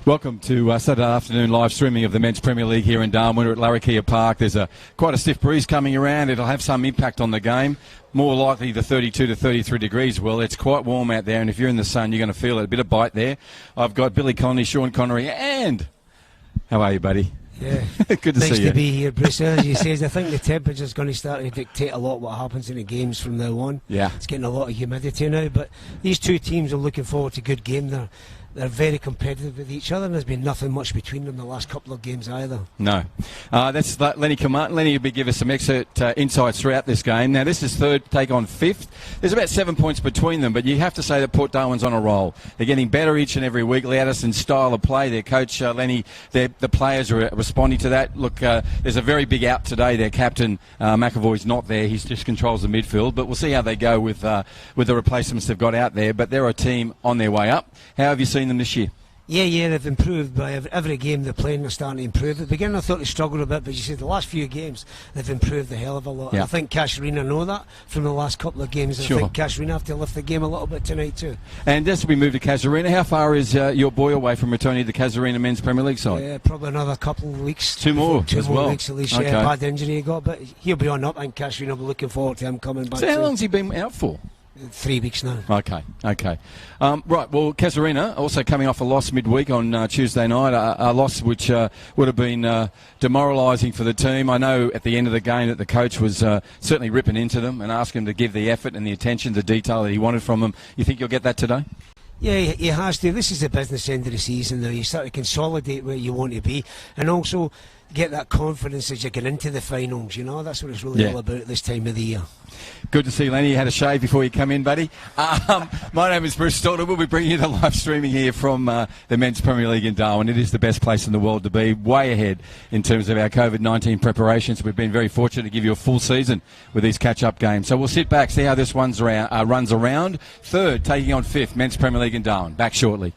Welcome to Saturday afternoon live streaming of the Men's Premier League here in Darwin. We're at Larrakia Park. There's quite a stiff breeze coming around. It'll have some impact on the game. More likely the 32 to 33 degrees. Well, it's quite warm out there, and if you're in the sun, you're going to feel it. A bit of bite there. I've got Billy Conley, Sean Connery, and... How are you, buddy? Yeah, good to see you. Nice to be here, Bruce. As you say, I think the temperature's going to start to dictate a lot what happens in the games from now on. Yeah. It's getting a lot of humidity now, but these two teams are looking forward to a good game. They're very competitive with each other, and there's been nothing much between them the last couple of games either. No. That's Lenny Kilmartin. Lenny will give us some extra insights throughout this game. Now, this is third take on fifth. There's about 7 points between them, but you have to say that Port Darwin's on a roll. They're getting better each and every week. Addison's style of play, their coach, Lenny, the players are responding to that. Look, there's a very big out today. Their captain, McAvoy's not there. He just controls the midfield, but we'll see how they go with the replacements they've got out there. But they're a team on their way up. How have you seen them this year? Yeah, they've improved. By every game they're playing, they're starting to improve. At the beginning I thought they struggled a bit, but you see the last few games they've improved a hell of a lot. Yeah. I think Casuarina know that from the last couple of games. Sure. I think Casuarina have to lift the game a little bit tonight too. And as we move to Casuarina, how far is your boy away from returning to the Casuarina Men's Premier League side? Yeah, probably another couple of weeks. Two more weeks at least. Okay. Yeah, bad injury he got, but he'll be on up, and Casuarina will be looking forward to him coming back. So how long's he been out for? 3 weeks now. Okay. Right, well, Casuarina also coming off a loss midweek on Tuesday night, a loss which would have been demoralising for the team. I know at the end of the game that the coach was certainly ripping into them and asking them to give the effort and the attention, the detail that he wanted from them. You think you'll get that today? Yeah, he has to. This is the business end of the season now. You start to consolidate where you want to be, and also get that confidence as you get into the finals. You know, that's what it's really all about this time of the year. Good to see you, Lenny. You had a shave before you come in, buddy. My name is Bruce Stalter. We'll be bringing you the live streaming here from the Men's Premier League in Darwin. It is the best place in the world to be, way ahead in terms of our COVID-19 preparations. We've been very fortunate to give you a full season with these catch-up games. So we'll sit back, see how this runs around. Third, taking on fifth, Men's Premier League in Darwin. Back shortly.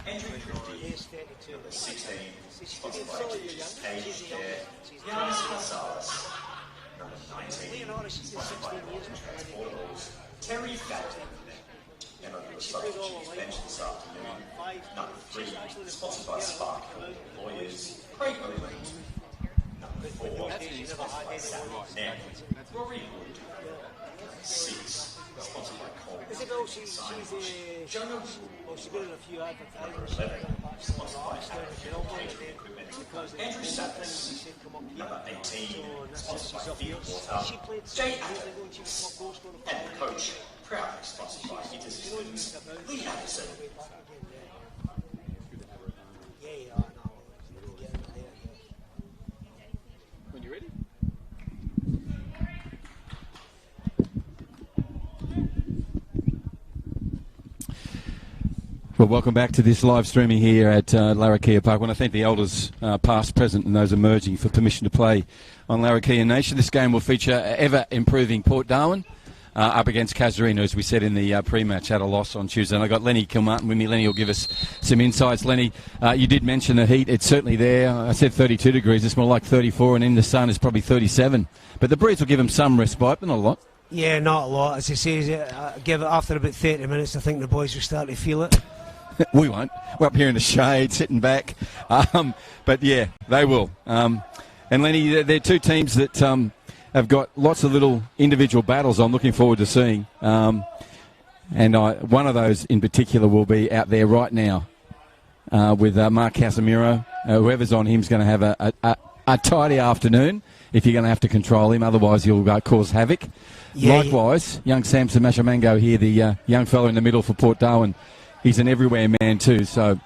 Entry 50, number 16, sponsored by Aged Care, Jonas Gonzalez. Number 19, sponsored by Transportables, Terry Fenton. And on the substitute bench this afternoon, number 3, sponsored by Spark Lawyers, Craig Oland. Number 4, sponsored by Sam Neck, Rory Wood. 6, sponsored by Coleman Signage, Jonah Wood. Number 11, sponsored by Catering Equipment, Andrew Sappis. Number 18, sponsored by Field Water, Jay Adams. And the coach, proudly sponsored by InterSystems, Lee Anderson. When you're ready. Well, welcome back to this live streaming here at Larrakia Park. I want to thank the elders, past, present, and those emerging for permission to play on Larrakia Nation. This game will feature ever-improving Port Darwin up against Casuarina, as we said in the pre-match, had a loss on Tuesday. And I've got Lenny Kilmartin with me. Lenny will give us some insights. Lenny, you did mention the heat. It's certainly there. I said 32 degrees. It's more like 34, and in the sun it's probably 37. But the breeze will give them some respite, but not a lot. Yeah, not a lot. As I say, give it after about 30 minutes, I think the boys will start to feel it. We won't. We're up here in the shade, sitting back. But yeah, they will. And Lenny, they're two teams that have got lots of little individual battles I'm looking forward to seeing. And one of those in particular will be out there right now with Mark Casemiro. Whoever's on him is going to have a tidy afternoon if you're going to have to control him. Otherwise, you'll cause havoc. Yeah, likewise, young Samson Mashamango here, the young fellow in the middle for Port Darwin. He's an everywhere man too, so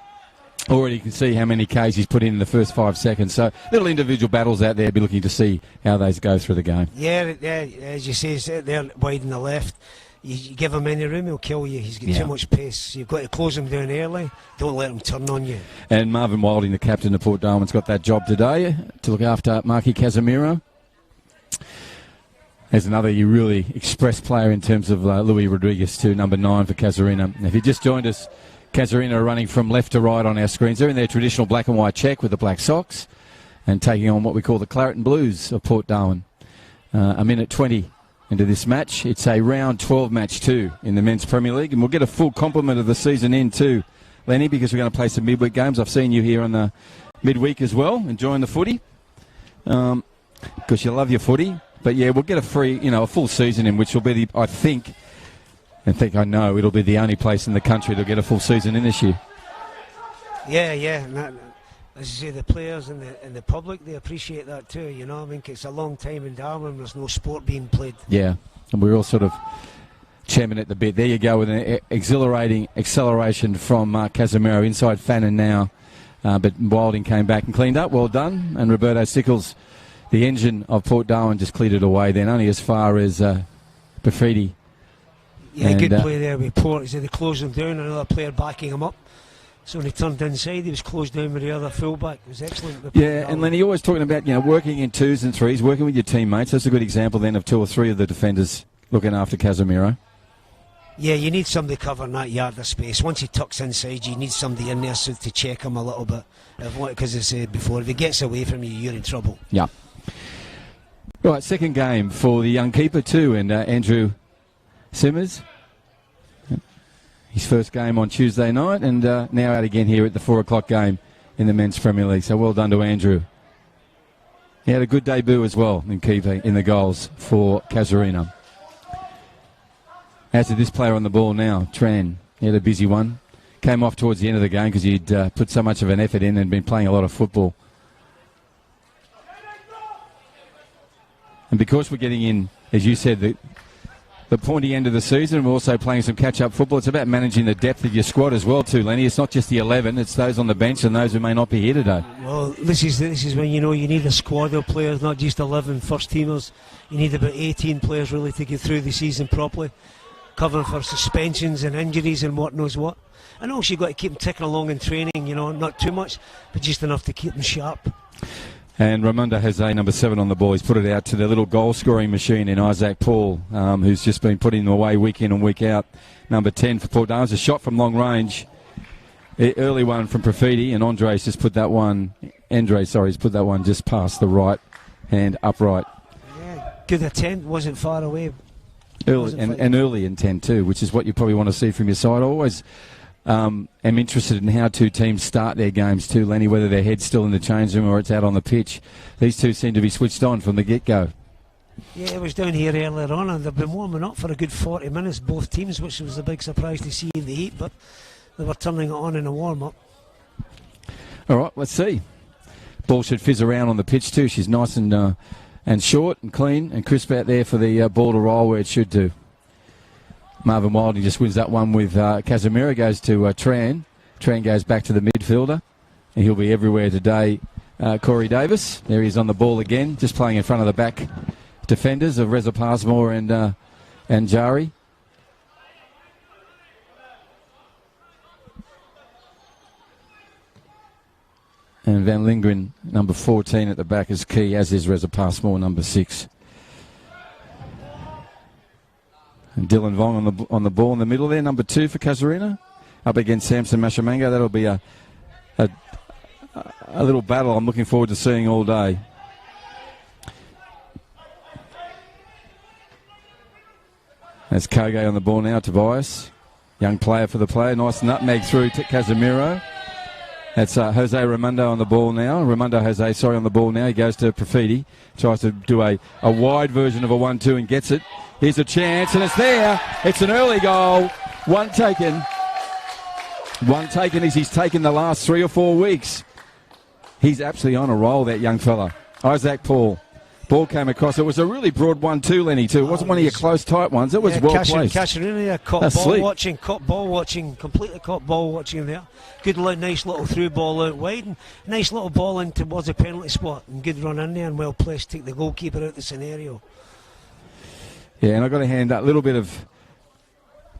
already you can see how many Ks he's put in the first 5 seconds. So little individual battles out there. Be looking to see how those go through the game. Yeah, as you say, they're wide on the left. You give him any room, he'll kill you. He's got too much pace. You've got to close him down early. Don't let him turn on you. And Marvin Wilding, the captain of Port Darwin's got that job today to look after Marky Casemiro. There's another really express player in terms of Louis Rodriguez too, number 9 for Casuarina. If you just joined us, Casuarina are running from left to right on our screens. They're in their traditional black and white check with the black socks and taking on what we call the Claret and Blues of Port Darwin. A minute 20 into this match. It's a round 12 match too in the Men's Premier League, and we'll get a full complement of the season in too, Lenny, because we're going to play some midweek games. I've seen you here on the midweek as well, enjoying the footy, because you love your footy. But yeah, we'll get a full season in, which will be I know it'll be the only place in the country to get a full season in this year. Yeah. As you say, the players and the public, they appreciate that too, you know. I mean, it's a long time in Darwin, there's no sport being played. Yeah, and we're all sort of champing at the bit. There you go with an exhilarating acceleration from Casemiro inside Fannin now. But Wilding came back and cleaned up. Well done. And Roberto Sickles, the engine of Port Darwin, just cleared it away then, only as far as Bafidi. Yeah, and good play there with Port. He said they closed him down, another player backing him up. So when he turned inside, he was closed down with the other fullback. It was excellent. Yeah, and Lenny, always talking about working in 2s and 3s, working with your teammates. That's a good example then of 2 or 3 of the defenders looking after Casemiro. Yeah, you need somebody covering that yard of space. Once he tucks inside, you need somebody in there to check him a little bit. Because I said before, if he gets away from you, you're in trouble. Yeah. Right, second game for the young keeper too, and Andrew Simmers. His first game on Tuesday night, and now out again here at the 4 o'clock game in the Men's Premier League. So well done to Andrew. He had a good debut as well in keeping in the goals for Casuarina. As did this player on the ball now, Tran. He had a busy one. Came off towards the end of the game because he'd put so much of an effort in and been playing a lot of football. And because we're getting in, as you said, the pointy end of the season, we're also playing some catch-up football. It's about managing the depth of your squad as well too, Lenny. It's not just the 11, it's those on the bench and those who may not be here today. Well, this is when you need a squad of players, not just 11 first-teamers. You need about 18 players really to get through the season properly, covering for suspensions and injuries and what knows what. And also you've got to keep them ticking along in training, not too much, but just enough to keep them sharp. And Raimundo Jose, number 7 on the ball. He's put it out to the little goal-scoring machine in Isaac Paul, who's just been putting them away week in and week out. Number 10 for Port Darwin. It's a shot from long range. Early one from Profiti, and Andres has put that one just past the right hand upright. Yeah, good attempt. Wasn't far away. Early intent too, which is what you probably want to see from your side. I always am interested in how 2 teams start their games too, Lenny, whether their head's still in the change room or it's out on the pitch. These 2 seem to be switched on from the get-go. Yeah, it was down here earlier on, and they've been warming up for a good 40 minutes, both teams, which was a big surprise to see in the heat, but they were turning it on in a warm-up. All right, let's see. Ball should fizz around on the pitch too. She's nice and short and clean and crisp out there for the ball to roll where it should do. Marvin Wilding just wins that one with Casemiro, goes to Tran. Tran goes back to the midfielder, and he'll be everywhere today. Corey Davis, there he is on the ball again, just playing in front of the back defenders of Reza Passmore and Jari. And Van Lindgren, number 14 at the back, is key, as is Reza Passmore, number 6. And Dylan Vong on the ball in the middle there, number 2 for Casuarina, up against Samson Mashamango. That'll be a little battle I'm looking forward to seeing all day. That's Koge on the ball now, Tobias. Young player for the player. Nice nutmeg through to Casemiro. That's Jose Raimundo on the ball now. Raimundo Jose, on the ball now. He goes to Profiti. Tries to do a wide version of a 1-2 and gets it. Here's a chance, and it's there. It's an early goal One taken. One taken as he's taken the last 3 or 4 weeks. He's absolutely on a roll, that young fella. Isaac Paul. Ball came across. It was a really broad one too, Lenny, too. It wasn't one of your close, tight ones. It was well placed. Casuarina, caught ball watching, completely caught ball watching there. Good, nice little through ball out wide. And nice little ball in towards the penalty spot. And good run in there and well placed. Take the goalkeeper out of the scenario. Yeah, and I've got to hand a little bit of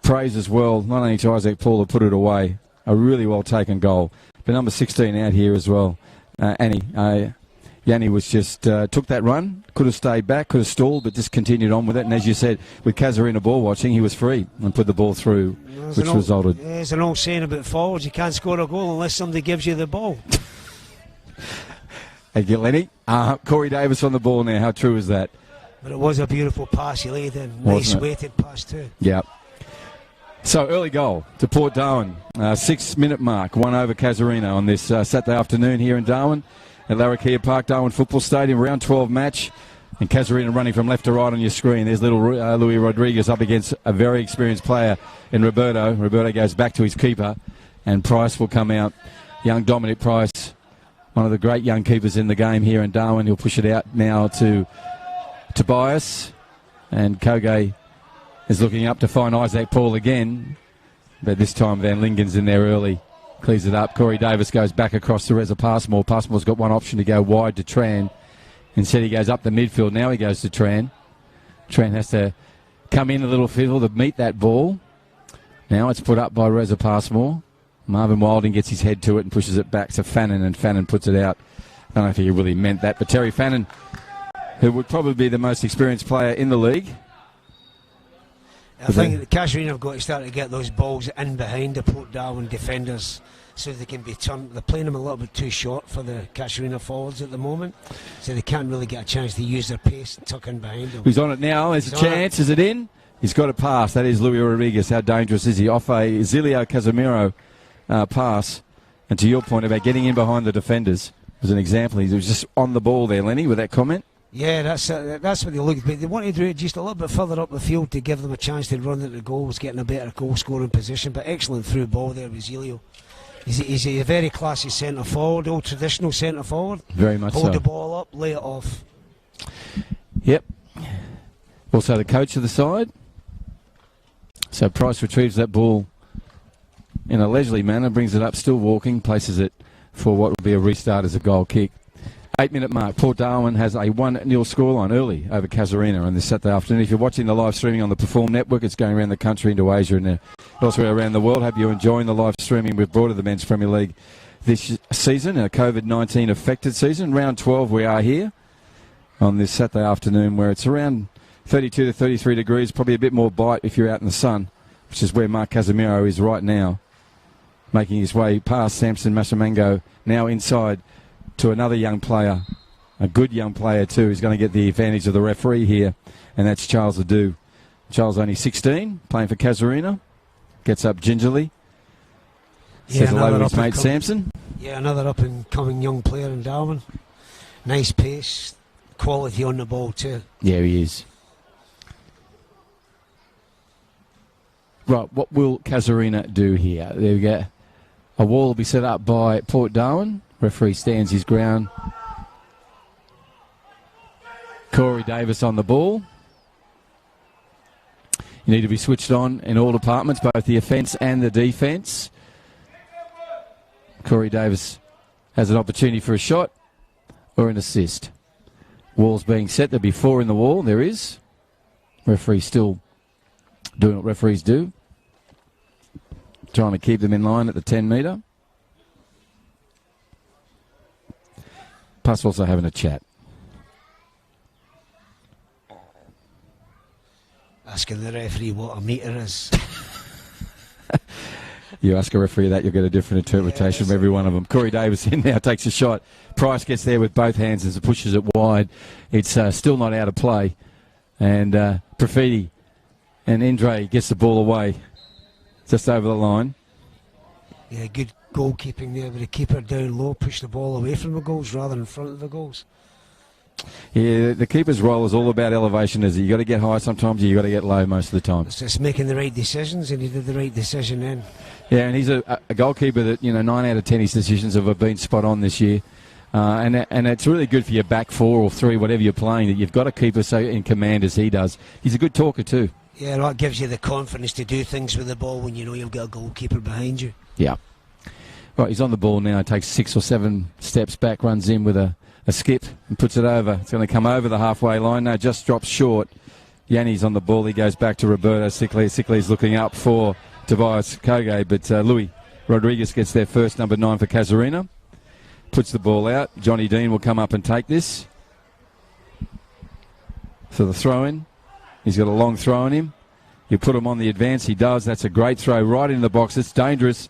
praise as well, not only to Isaac Paul to put it away. A really well taken goal. But number 16 out here as well. Yanni was just took that run, could have stayed back, could have stalled, but just continued on with it. And as you said, with Casuarina ball watching, he was free and put the ball through, which resulted. There's an old saying about forwards: you can't score a goal unless somebody gives you the ball. Thank you, Lenny. Corey Davis on the ball now. How true is that? But it was a beautiful pass he laid in. Nice weighted pass too. Yeah. So early goal to Port Darwin. 6-minute mark, 1 over Casuarina on this Saturday afternoon here in Darwin. At Larrakia Park, Darwin Football Stadium, round 12 match. And Casuarina running from left to right on your screen. There's little Louis Rodriguez up against a very experienced player in Roberto. Roberto goes back to his keeper, and Price will come out. Young Dominic Price, one of the great young keepers in the game here in Darwin. He'll push it out now to Tobias. And Koge is looking up to find Isaac Paul again. But this time Van Lingen's in there early. Clears it up. Corey Davis goes back across to Reza Passmore. Passmore's got one option to go wide to Tran. Instead he goes up the midfield. Now he goes to Tran. Tran has to come in a little field to meet that ball. Now it's put up by Reza Passmore. Marvin Wilding gets his head to it and pushes it back to Fannin, and Fannin puts it out. I don't know if he really meant that, but Terry Fannin, who would probably be the most experienced player in the league. I think the Casuarina have got to start to get those balls in behind the Port Darwin defenders so they can be turned. They're playing them a little bit too short for the Casuarina forwards at the moment, so they can't really get a chance to use their pace and tuck in behind them. He's on it now. There's a chance. Is it in? He's got a pass. That is Louis Rodriguez. How dangerous is he? Off a Zilio Casemiro pass. And to your point about getting in behind the defenders, as an example, he was just on the ball there, Lenny, with that comment. Yeah, that's what they look. But they want to do it just a little bit further up the field to give them a chance to run into goals, getting a better goal-scoring position. But excellent through ball there with Zelio. He's a very classy centre forward, old traditional centre forward. Very much so. Hold the ball up, lay it off. Yep. Also the coach of the side. So Price retrieves that ball in a leisurely manner, brings it up, still walking, places it for what will be a restart as a goal kick. 8-minute mark. Port Darwin has a 1-0 scoreline early over Casuarina on this Saturday afternoon. If you're watching the live streaming on the Perform Network, it's going around the country into Asia and elsewhere around the world. Hope you're enjoying the live streaming we've brought to the Men's Premier League this season, a COVID-19 affected season. Round 12 we are here on this Saturday afternoon where it's around 32 to 33 degrees, probably a bit more bite if you're out in the sun, which is where Mark Casemiro is right now, making his way past Samson Masamango, now inside to another young player, a good young player too, who's going to get the advantage of the referee here, and that's Charles Adu. Charles only 16, playing for Casuarina, gets up gingerly, says hello to his mate Samson. Yeah, another up-and-coming young player in Darwin. Nice pace, quality on the ball too. Yeah, he is. Right, what will Casuarina do here? There we go. A wall will be set up by Port Darwin. Referee stands his ground. Corey Davis on the ball. You need to be switched on in all departments, both the offence and the defence. Corey Davis has an opportunity for a shot or an assist. Wall's being set. There'll be 4 in the wall. There is. Referee still doing what referees do. Trying to keep them in line at the 10-metre. Plus also having a chat. Asking the referee what a metre is. You ask a referee that, you'll get a different interpretation from every one of them. Corey Davis in now, takes a shot. Price gets there with both hands as it pushes it wide. It's still not out of play. And Profiti and Indre gets the ball away just over the line. Yeah, good goalkeeping there with the keeper down low, push the ball away from the goals rather than in front of the goals. Yeah, the keeper's role is all about elevation. Is you got to get high sometimes, you got to get low most of the time. It's just making the right decisions, and he did the right decision then. Yeah, and he's a goalkeeper that 9 out of 10 his decisions have been spot on this year, and it's really good for your back 4 or 3, whatever you're playing, that you've got a keeper so in command as he does. He's a good talker too. Yeah, that gives you the confidence to do things with the ball when you know you've got a goalkeeper behind you. Yeah. Right, he's on the ball now. Takes 6 or 7 steps back, runs in with a skip and puts it over. It's going to come over the halfway line. No, just drops short. Yanni's on the ball. He goes back to Roberto Sickley. Sickley's looking up for Tobias Koge, but Louis Rodriguez gets there first, number 9 for Casuarina. Puts the ball out. Johnny Dean will come up and take this. For the throw-in. He's got a long throw on him. You put him on the advance. He does. That's a great throw right in the box. It's dangerous.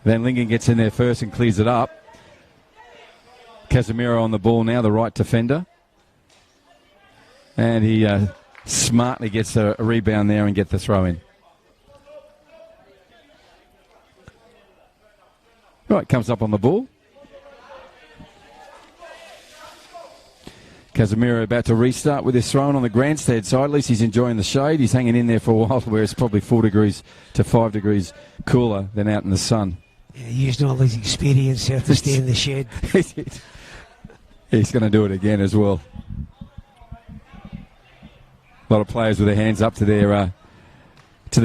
Van Lingen gets in there first and clears it up. Casemiro on the ball now, the right defender. And he smartly gets a rebound there and get the throw in. Right, comes up on the ball. Casemiro about to restart with his throw-in on the grandstand side. At least he's enjoying the shade. He's hanging in there for a while where it's probably 4 degrees to 5 degrees cooler than out in the sun. Yeah, using all his experience here to stay in the shade. He's going to do it again as well. A lot of players with their hands up to their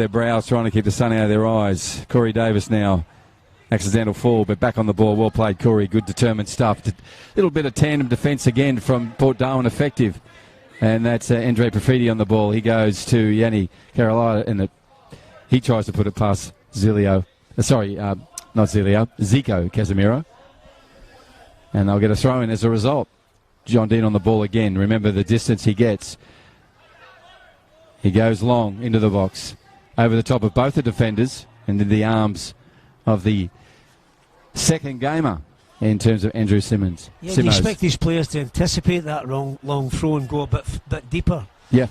brows, trying to keep the sun out of their eyes. Corey Davis now, accidental fall, but back on the ball. Well played, Corey. Good determined stuff. A little bit of tandem defence again from Port Darwin, effective. And that's Andre Profiti on the ball. He goes to Yanni Carolina, and he tries to put it past Zico Casemiro. And they'll get a throw in as a result. John Dean on the ball again. Remember the distance he gets. He goes long into the box. Over the top of both the defenders and in the arms of the second gamer in terms of Andrew Simmons. Yeah, you expect these players to anticipate that long throw and go a bit deeper. Yeah.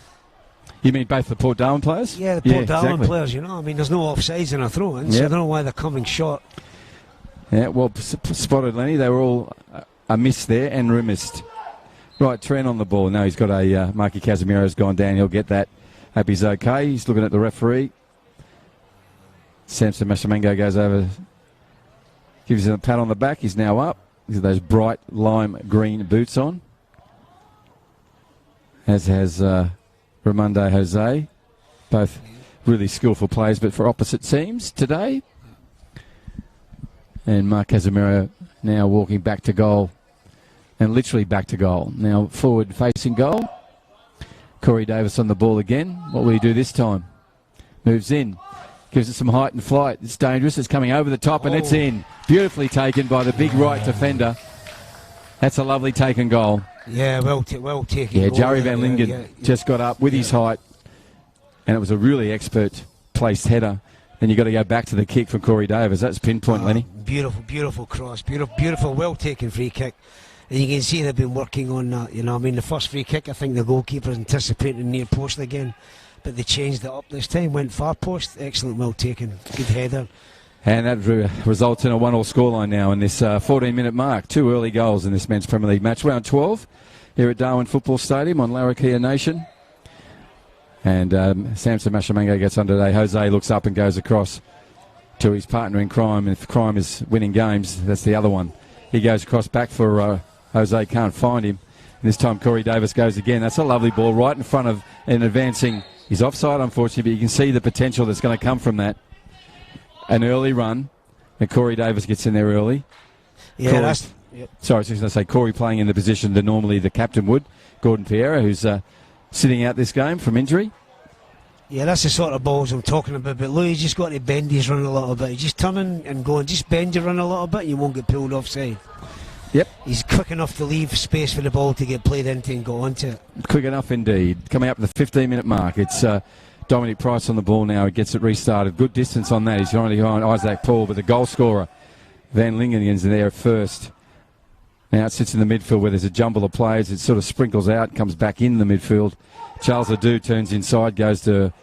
You mean both the Port Darwin players? Yeah, the Port Darwin players, I mean, there's no offsides in a throw-in, so I don't know why they're coming short. Yeah, well spotted, Lenny. They were all a miss there and remissed. Right, Trent on the ball. No, he's got a Marky Casemiro's gone down. He'll get that. Hope he's okay. He's looking at the referee. Samson Masamengo goes over, gives him a pat on the back. He's now up. These are those bright lime green boots on. As has Raimondo Jose. Both really skillful players, but for opposite teams today. And Mark Casemiro now walking back to goal. And literally back to goal. Now forward facing goal. Corey Davis on the ball again. What will he do this time? Moves in. Gives it some height and flight. It's dangerous. It's coming over the top and it's in. Beautifully taken by the big right defender. That's a lovely taken goal. Yeah, well taken. Yeah, Joey Van Lingen just got up with his height. And it was a really expert placed header. Then you've got to go back to the kick from Corey Davis. That's pinpoint, Lenny. Beautiful cross. Beautiful, well-taken free kick. And you can see they've been working on that. I mean, the first free kick, I think the goalkeeper's anticipating near post again. But they changed it up this time, went far post. Excellent, well taken. Good header. And that results in a 1-1 scoreline now in this 14-minute mark. 2 early goals in this men's Premier League match. Round 12 here at Darwin Football Stadium on Larrakia Nation. And Samson Masamengo gets underway. Jose looks up and goes across to his partner in crime. And if crime is winning games, that's the other one. He goes across back for Jose, can't find him. And this time Corey Davis goes again. That's a lovely ball right in front of and advancing. He's offside, unfortunately, but you can see the potential that's going to come from that. An early run. And Corey Davis gets in there early. Yeah, Sorry, I was just going to say Corey playing in the position that normally the captain would. Gordon Pierre, who's sitting out this game from injury. Yeah, that's the sort of balls I'm talking about. But Louis just got to bend his run a little bit. Just turning and going. Just bend your run a little bit and you won't get pulled offside. Yep. He's quick enough to leave space for the ball to get played into and go onto it. Quick enough indeed. Coming up to the 15-minute mark. It's Dominic Price on the ball now. He gets it restarted. Good distance on that. He's only behind Isaac Paul, but the goal scorer, Van Lingen's there at first. Now it sits in the midfield where there's a jumble of players. It sort of sprinkles out, comes back in the midfield. Charles Adu turns inside, goes to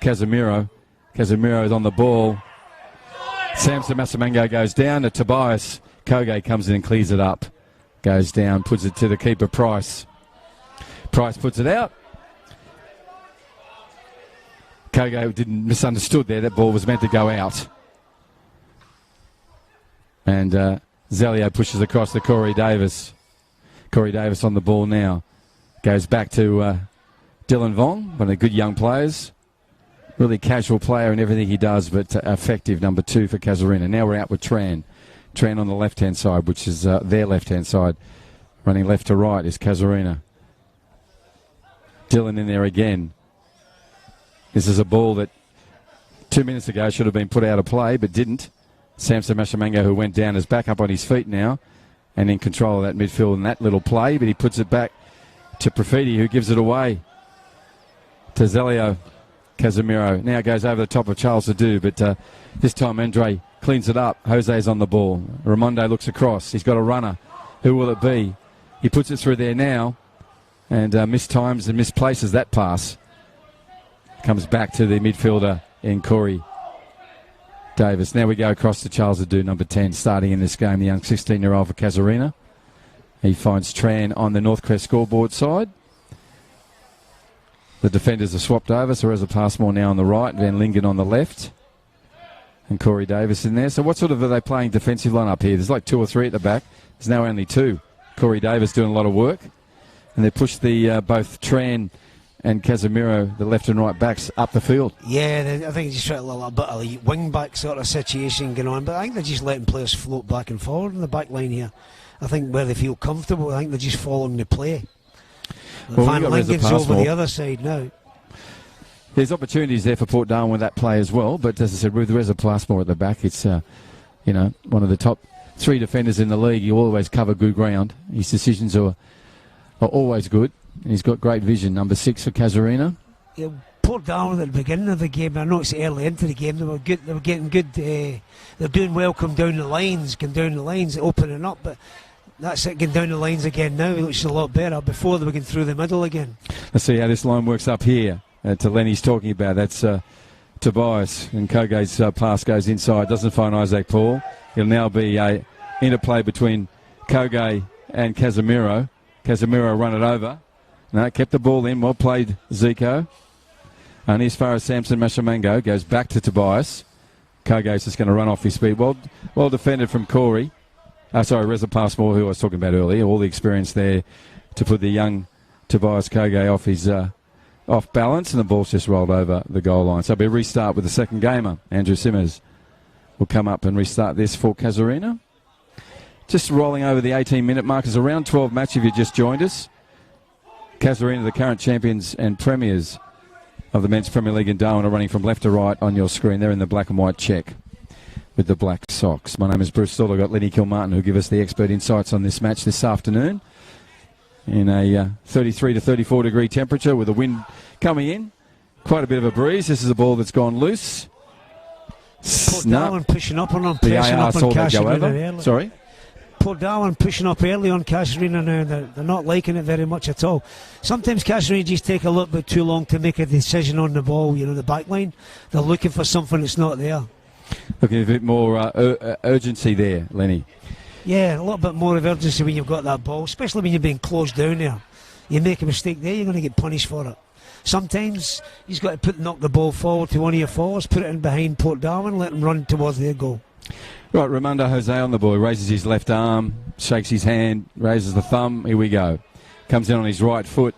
Casemiro. Casemiro is on the ball. Samson Masamengo goes down to Tobias. Koge comes in and clears it up. Goes down, puts it to the keeper, Price. Price puts it out. Kogo didn't misunderstood there. That ball was meant to go out. And Zelio pushes across to Corey Davis. Corey Davis on the ball now. Goes back to Dylan Vong, one of the good young players. Really casual player in everything he does, but effective, number 2 for Casuarina. Now we're out with Tran. Tran on the left-hand side, which is their left-hand side. Running left to right is Casuarina. Dylan in there again. This is a ball that 2 minutes ago should have been put out of play, but didn't. Samson Mashamango, who went down, is back up on his feet now and in control of that midfield and that little play, but he puts it back to Profiti, who gives it away to Zelio. Casemiro now goes over the top of Charles Adu, but this time Andre cleans it up. Jose's on the ball. Raimondo looks across. He's got a runner. Who will it be? He puts it through there now and mistimes and misplaces that pass. Comes back to the midfielder in Corey Davis. Now we go across to Charles Adu, number 10, starting in this game, the young 16-year-old for Casuarina. He finds Tran on the Northcrest scoreboard side. The defenders are swapped over, so Reza Passmore now on the right, Van Lingen on the left, and Corey Davis in there. So what sort of are they playing defensive line up here? There's like 2 or 3 at the back. There's now only 2. Corey Davis doing a lot of work, and they push the both Tran and Casemiro, the left and right backs, up the field. Yeah, I think it's just a little bit of a wing-back sort of situation going on, but I think they're just letting players float back and forward in the back line here. I think where they feel comfortable, I think they're just following the play. Well, Van Lingen's over the other side now. There's opportunities there for Port Darwin with that play as well, but as I said, with Reza Passmore at the back, it's one of the top 3 defenders in the league. He always cover good ground. His decisions are always good. And he's got great vision. Number 6 for Casuarina. Yeah, Port Darwin at the beginning of the game, I know it's early into the game, they were good. They were getting good. They're doing well, come down the lines, opening up. But that's it, getting down the lines again now. It looks a lot better. Before they were getting through the middle again. Let's see how this line works up here. To Lenny's talking about. That's Tobias, and Koge's pass goes inside. Doesn't find Isaac Paul. It'll now be a interplay between Koge and Casemiro. Casemiro run it over. No, kept the ball in. Well played, Zico. Only as far as Samson Mashamango goes back to Tobias. Koge's just going to run off his speed. Well defended from Corey. Reza Passmore, who I was talking about earlier. All the experience there to put the young Tobias Koge off his off balance, and the ball's just rolled over the goal line. So it'll be a restart with the second gamer. Andrew Simmers will come up and restart this for Casuarina. Just rolling over the 18-minute mark. It's a round 12 match if you just joined us. Casuarina, the current champions and premiers of the Men's Premier League in Darwin, are running from left to right on your screen. They're in the black and white check with the black socks. My name is Bruce Stall. I've got Lenny Kilmartin, who'll give us the expert insights on this match this afternoon. In a 33 to 34 degree temperature with the wind coming in. Quite a bit of a breeze. This is a ball that's gone loose. Port Darwin pushing up on them, the AR saw that go over. Sorry? Port Darwin pushing up early on Casuarina now. They're not liking it very much at all. Sometimes Casuarina just take a little bit too long to make a decision on the ball, the back line. They're looking for something that's not there. Looking a bit more urgency there, Lenny. Yeah, a little bit more of urgency when you've got that ball, especially when you're being closed down there. You make a mistake there, you're going to get punished for it. Sometimes you've got to knock the ball forward to one of your forwards, put it in behind Port Darwin, let them run towards their goal. Right, Raimondo Jose on the ball. He raises his left arm, shakes his hand, raises the thumb. Here we go. Comes in on his right foot.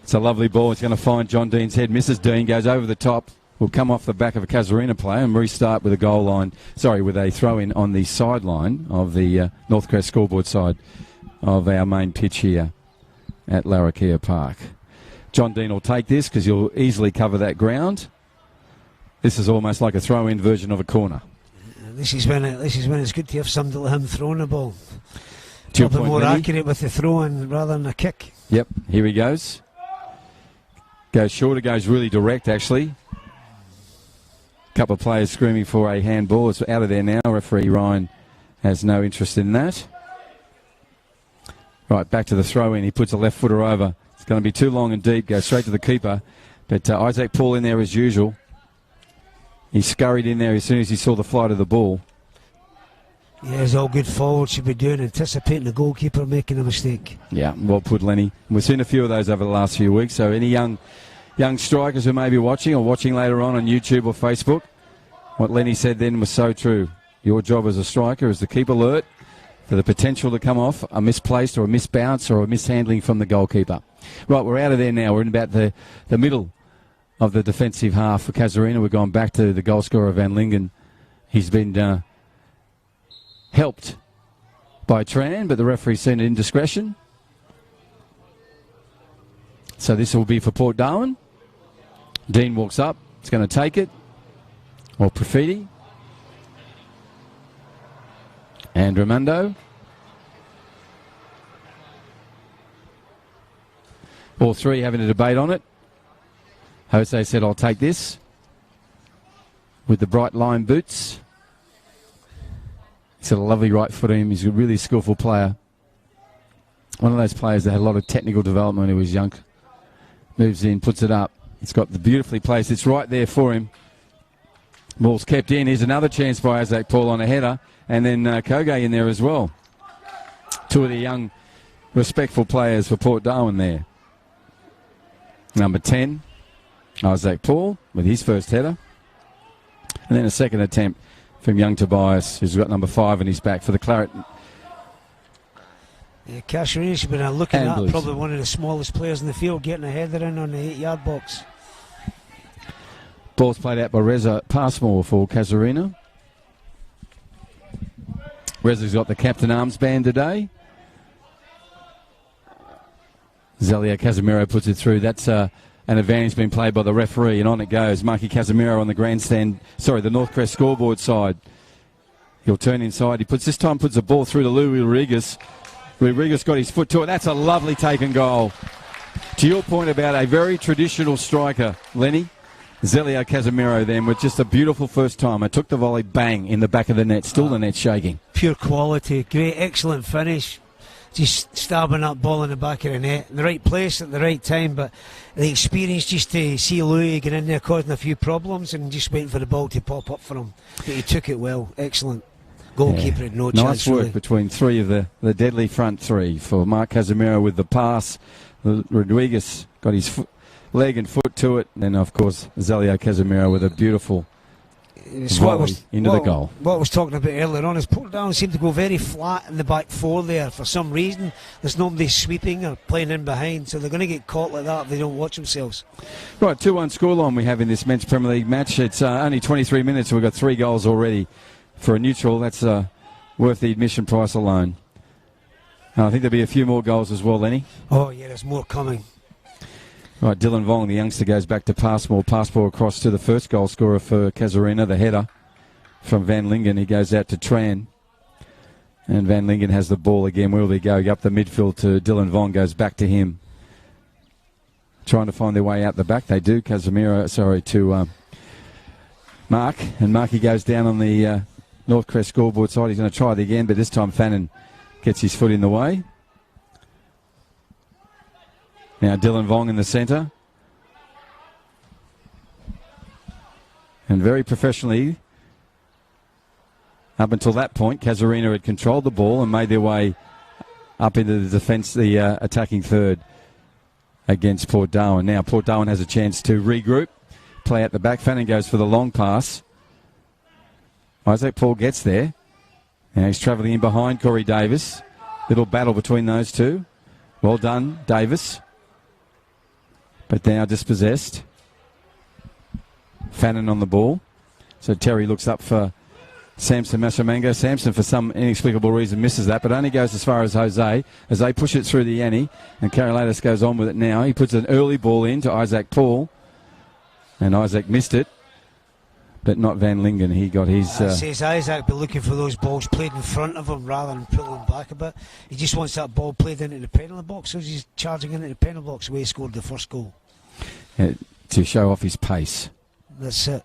It's a lovely ball. It's going to find John Dean's head. Misses Dean, goes over the top. Will come off the back of a Casuarina play and restart with with a throw-in on the sideline of the Northcrest scoreboard side of our main pitch here at Larrakia Park. John Dean will take this because he'll easily cover that ground. This is almost like a throw-in version of a corner. This is when it's good to have somebody like him throwing the ball. A little bit more accurate with the throw-in rather than a kick. Yep, here he goes. Goes shorter, goes really direct actually. Couple of players screaming for a handball. It's out of there now. Referee Ryan has no interest in that. Right, back to the throw-in. He puts a left footer over. It's going to be too long and deep. Goes straight to the keeper. But Isaac Paul in there as usual. He scurried in there as soon as he saw the flight of the ball. Yeah, it's all good forward should be doing, anticipating the goalkeeper making a mistake. Yeah, well put, Lenny. We've seen a few of those over the last few weeks, so any young strikers who may be watching or watching later on YouTube or Facebook, what Lenny said then was so true. Your job as a striker is to keep alert for the potential to come off a misplaced or a misbounce or a mishandling from the goalkeeper. Right, we're out of there now. We're in about the middle of the defensive half for Casuarina. We've gone back to the goal scorer, Van Lingen. He's been helped by Tran, but the referee's seen an indiscretion. So this will be for Port Darwin. Dean walks up. He's going to take it. Or Profiti. And Raimondo. All three having a debate on it. Jose said, I'll take this. With the bright line boots. He's got a lovely right foot on him. He's a really skillful player. One of those players that had a lot of technical development when he was young. Moves in, puts it up. It's got the beautifully placed. It's right there for him. Ball's kept in. Here's another chance by Isaac Paul on a header. And then Koge in there as well. Two of the young, respectful players for Port Darwin there. Number 10, Isaac Paul with his first header. And then a second attempt from young Tobias, who's got number 5 in his back for the Claret. Yeah, Casuarina should be looking at Blues. probably one of the smallest players in the field, getting a header in on the 8-yard box. Ball's played out by Reza Passmore for Casuarina. Reza's got the captain armband today. Zelio Casemiro puts it through. That's an advantage being played by the referee, and on it goes. Marky Casemiro on the grandstand, the Northcrest scoreboard side. He'll turn inside. This time puts the ball through to Lou Rodriguez. Rodriguez got his foot to it. That's a lovely taken goal. To your point about a very traditional striker, Lenny, Zelio Casemiro then with just a beautiful first time. It took the volley, bang, in the back of the net. Still the net shaking. Pure quality. Great, excellent finish. Just stabbing that ball in the back of the net. In the right place at the right time, but the experience just to see Louis get in there causing a few problems and just waiting for the ball to pop up for him. But he took it well. Excellent. Goalkeeper had no chance. Nice work really between three of the deadly front three for Mark Casemiro with the pass. Rodriguez got his leg and foot to it. And then, of course, Zelio Casemiro with a beautiful volley into the goal. What I was talking about earlier on is Port Darwin seemed to go very flat in the back four there. For some reason, there's nobody sweeping or playing in behind, so they're going to get caught like that if they don't watch themselves. Right, 2-1 scoreline we have in this men's Premier League match. It's only 23 minutes, and we've got 3 goals already. For a neutral, that's worth the admission price alone. I think there'll be a few more goals as well, Lenny. Oh, yeah, there's more coming. Right, Dylan Vong, the youngster, goes back to Passmore. Passmore across to the first goal scorer for Casuarina, the header from Van Lingen. He goes out to Tran. And Van Lingen has the ball again. Where will he go? Up the midfield to Dylan Vong, goes back to him. Trying to find their way out the back. They do. To Mark. And Marky goes down on the Northcrest scoreboard side. He's going to try it again, but this time Fannin gets his foot in the way. Now Dylan Vong in the centre. And very professionally, up until that point, Casuarina had controlled the ball and made their way up into the defence, the attacking third against Port Darwin. Now Port Darwin has a chance to regroup, play at the back. Fannin goes for the long pass. Isaac Paul gets there. Now he's travelling in behind Corey Davis. Little battle between those two. Well done, Davis. But now dispossessed. Fannin on the ball. So Terry looks up for Samson Massamango. Samson, for some inexplicable reason, misses that, but only goes as far as Jose. As they push it through the Yanni, and Karolatis goes on with it now. He puts an early ball in to Isaac Paul. And Isaac missed it. But not Van Lingen. He got his... says Isaac be looking for those balls played in front of him rather than pulling back a bit. He just wants that ball played into the penalty box, so he's charging into the penalty box where he scored the first goal. To show off his pace. That's it.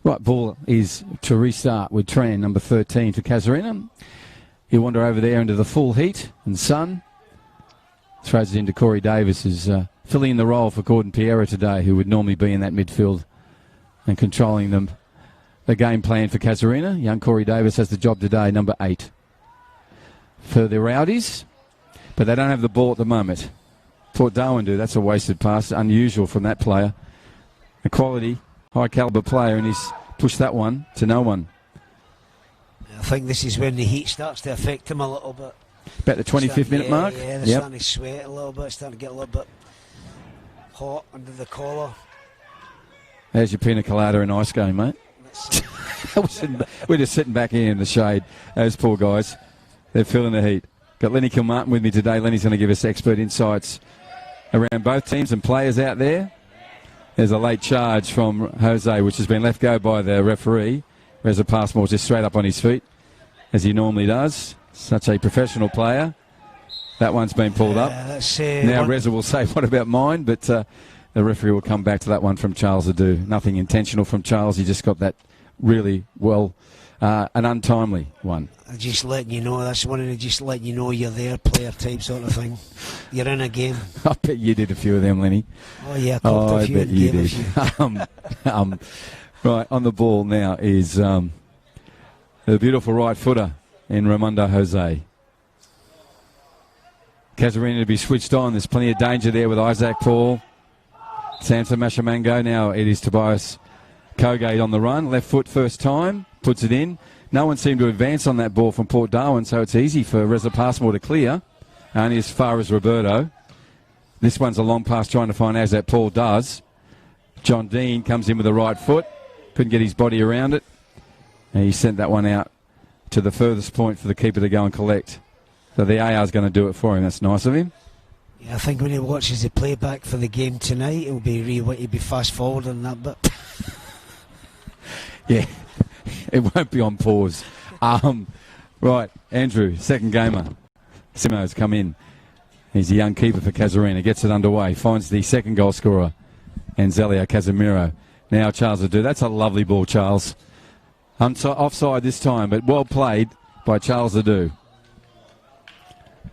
Right, ball is to restart with Tran, number 13 for Casuarina. He'll wander over there into the full heat and sun. Throws it into Corey Davis, who's filling in the role for Gordon Piera today, who would normally be in that midfield and controlling them a game plan for Casuarina. Young Corey Davis has the job today, number 8. For the Rowdies, but they don't have the ball at the moment. Port Darwin do. That's a wasted pass. Unusual from that player. A quality, high-caliber player, and he's pushed that one to no one. I think this is when the heat starts to affect him a little bit. About the 25th minute mark? Yeah, they're starting to sweat a little bit, starting to get a little bit hot under the collar. There's your pina colada and ice game, mate. We're just sitting back here in the shade. Those poor guys, they're feeling the heat. Got Lenny Kilmartin with me today. Lenny's going to give us expert insights around both teams and players out there. There's a late charge from Jose, which has been left go by the referee. Reza Passmore just straight up on his feet, as he normally does. Such a professional player. That one's been pulled up. Now Reza will say, what about mine? But the referee will come back to that one from Charles Adu. Nothing intentional from Charles. He just got that really well, an untimely one. Just letting you know, that's one of the just letting you know you're there player type sort of thing. You're in a game. I bet you did a few of them, Lenny. Oh yeah, I bet you did. Right, on the ball now is the beautiful right footer in Raimundo Jose. Casuarina to be switched on. There's plenty of danger there with Isaac Paul. Samson Mashamango. Now it is Tobias Colgate on the run. Left foot first time. Puts it in. No one seemed to advance on that ball from Port Darwin, so it's easy for Reza Passmore to clear. Only as far as Roberto. This one's a long pass trying to find Isaac Paul does. John Dean comes in with the right foot. Couldn't get his body around it. And he sent that one out to the furthest point for the keeper to go and collect. So the AR's going to do it for him. That's nice of him. Yeah, I think when he watches the playback for the game tonight, he'll be fast forwarding that bit. Yeah, it won't be on pause. Right, Andrew, second gamer. Simo's come in. He's a young keeper for Casuarina. Gets it underway. Finds the second goal scorer, Anzelio Casemiro. Now Charles Adu. That's a lovely ball, Charles. Offside this time, but well played by Charles Adu.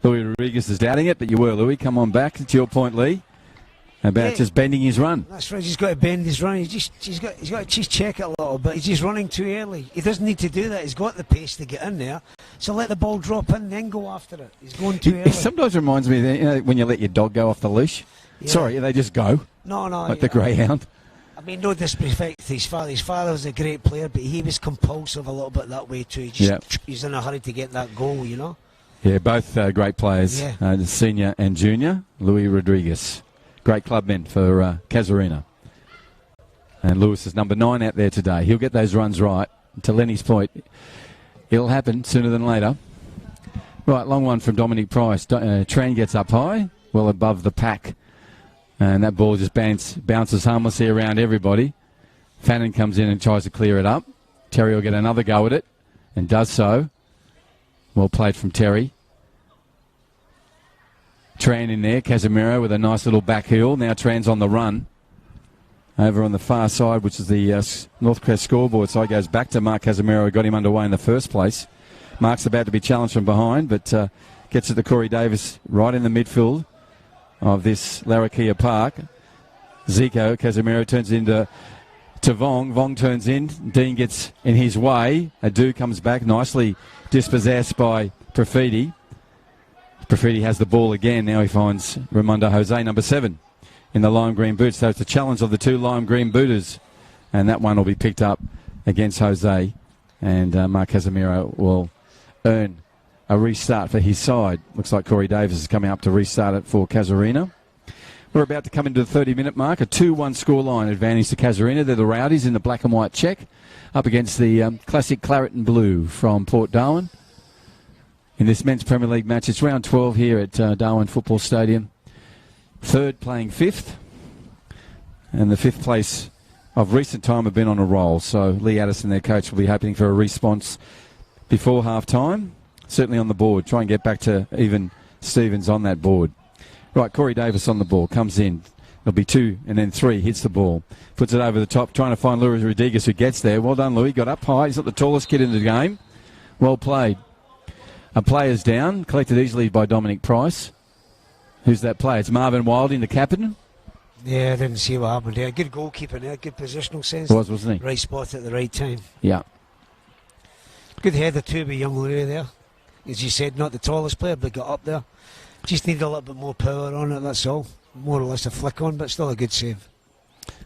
Louis Rodriguez is doubting it, but you were, Louis. Come on back. It's your point, Lee. About just bending his run. That's right. He's got to bend his run. He's got to just check it a little bit. He's just running too early. He doesn't need to do that. He's got the pace to get in there. So let the ball drop in, then go after it. He's going too early. It sometimes reminds me, you know, when you let your dog go off the leash. Yeah. Sorry, they just go. No. Like the greyhound. I mean, no disrespect to his father. His father was a great player, but he was compulsive a little bit that way too. He's in a hurry to get that goal, you know. Yeah, both great players, the senior and junior. Louis Rodriguez, great clubmen for Casuarina. And Lewis is number 9 out there today. He'll get those runs right. To Lenny's point, it'll happen sooner than later. Right, long one from Dominic Price. Tran gets up high, well above the pack. And that ball just bounces harmlessly around everybody. Fannin comes in and tries to clear it up. Terry will get another go at it and does so. Well played from Terry. Tran in there. Casemiro with a nice little back heel. Now Tran's on the run. Over on the far side, which is the Northcrest scoreboard side, goes back to Mark Casemiro, who got him underway in the first place. Mark's about to be challenged from behind, but gets it to Corey Davis right in the midfield of this Larrakia Park. Zico, Casemiro turns into Vong. Vong turns in. Dean gets in his way. Adu comes back, nicely dispossessed by Profiti. Profiti has the ball again. Now he finds Raimundo Jose, number 7, in the lime green boots. So it's a challenge of the 2 lime green booters. And that one will be picked up against Jose. And Mark Casemiro will earn a restart for his side. Looks like Corey Davis is coming up to restart it for Casuarina. We're about to come into the 30-minute mark. A 2-1 scoreline advantage to Casuarina. They're the Rowdies in the black and white check up against the classic claret and blue from Port Darwin. In this men's Premier League match, it's round 12 here at Darwin Football Stadium. 3rd playing 5th. And the 5th place of recent time have been on a roll. So Lee Addison, their coach, will be hoping for a response before half-time. Certainly on the board. Try and get back to even Stevens on that board. Right, Corey Davis on the ball. Comes in. There'll be 2 and then 3. Hits the ball. Puts it over the top. Trying to find Louis Rodriguez, who gets there. Well done, Louis. Got up high. He's not the tallest kid in the game. Well played. A player's down. Collected easily by Dominic Price. Who's that player? It's Marvin Wilding, the captain. Yeah, I didn't see what happened there. Good goalkeeping there, good positional sense. Wasn't he? Right spot at the right time. Yeah. Good header too by young Louis there. As you said, not the tallest player, but got up there. Just need a little bit more power on it, that's all. More or less a flick on, but still a good save.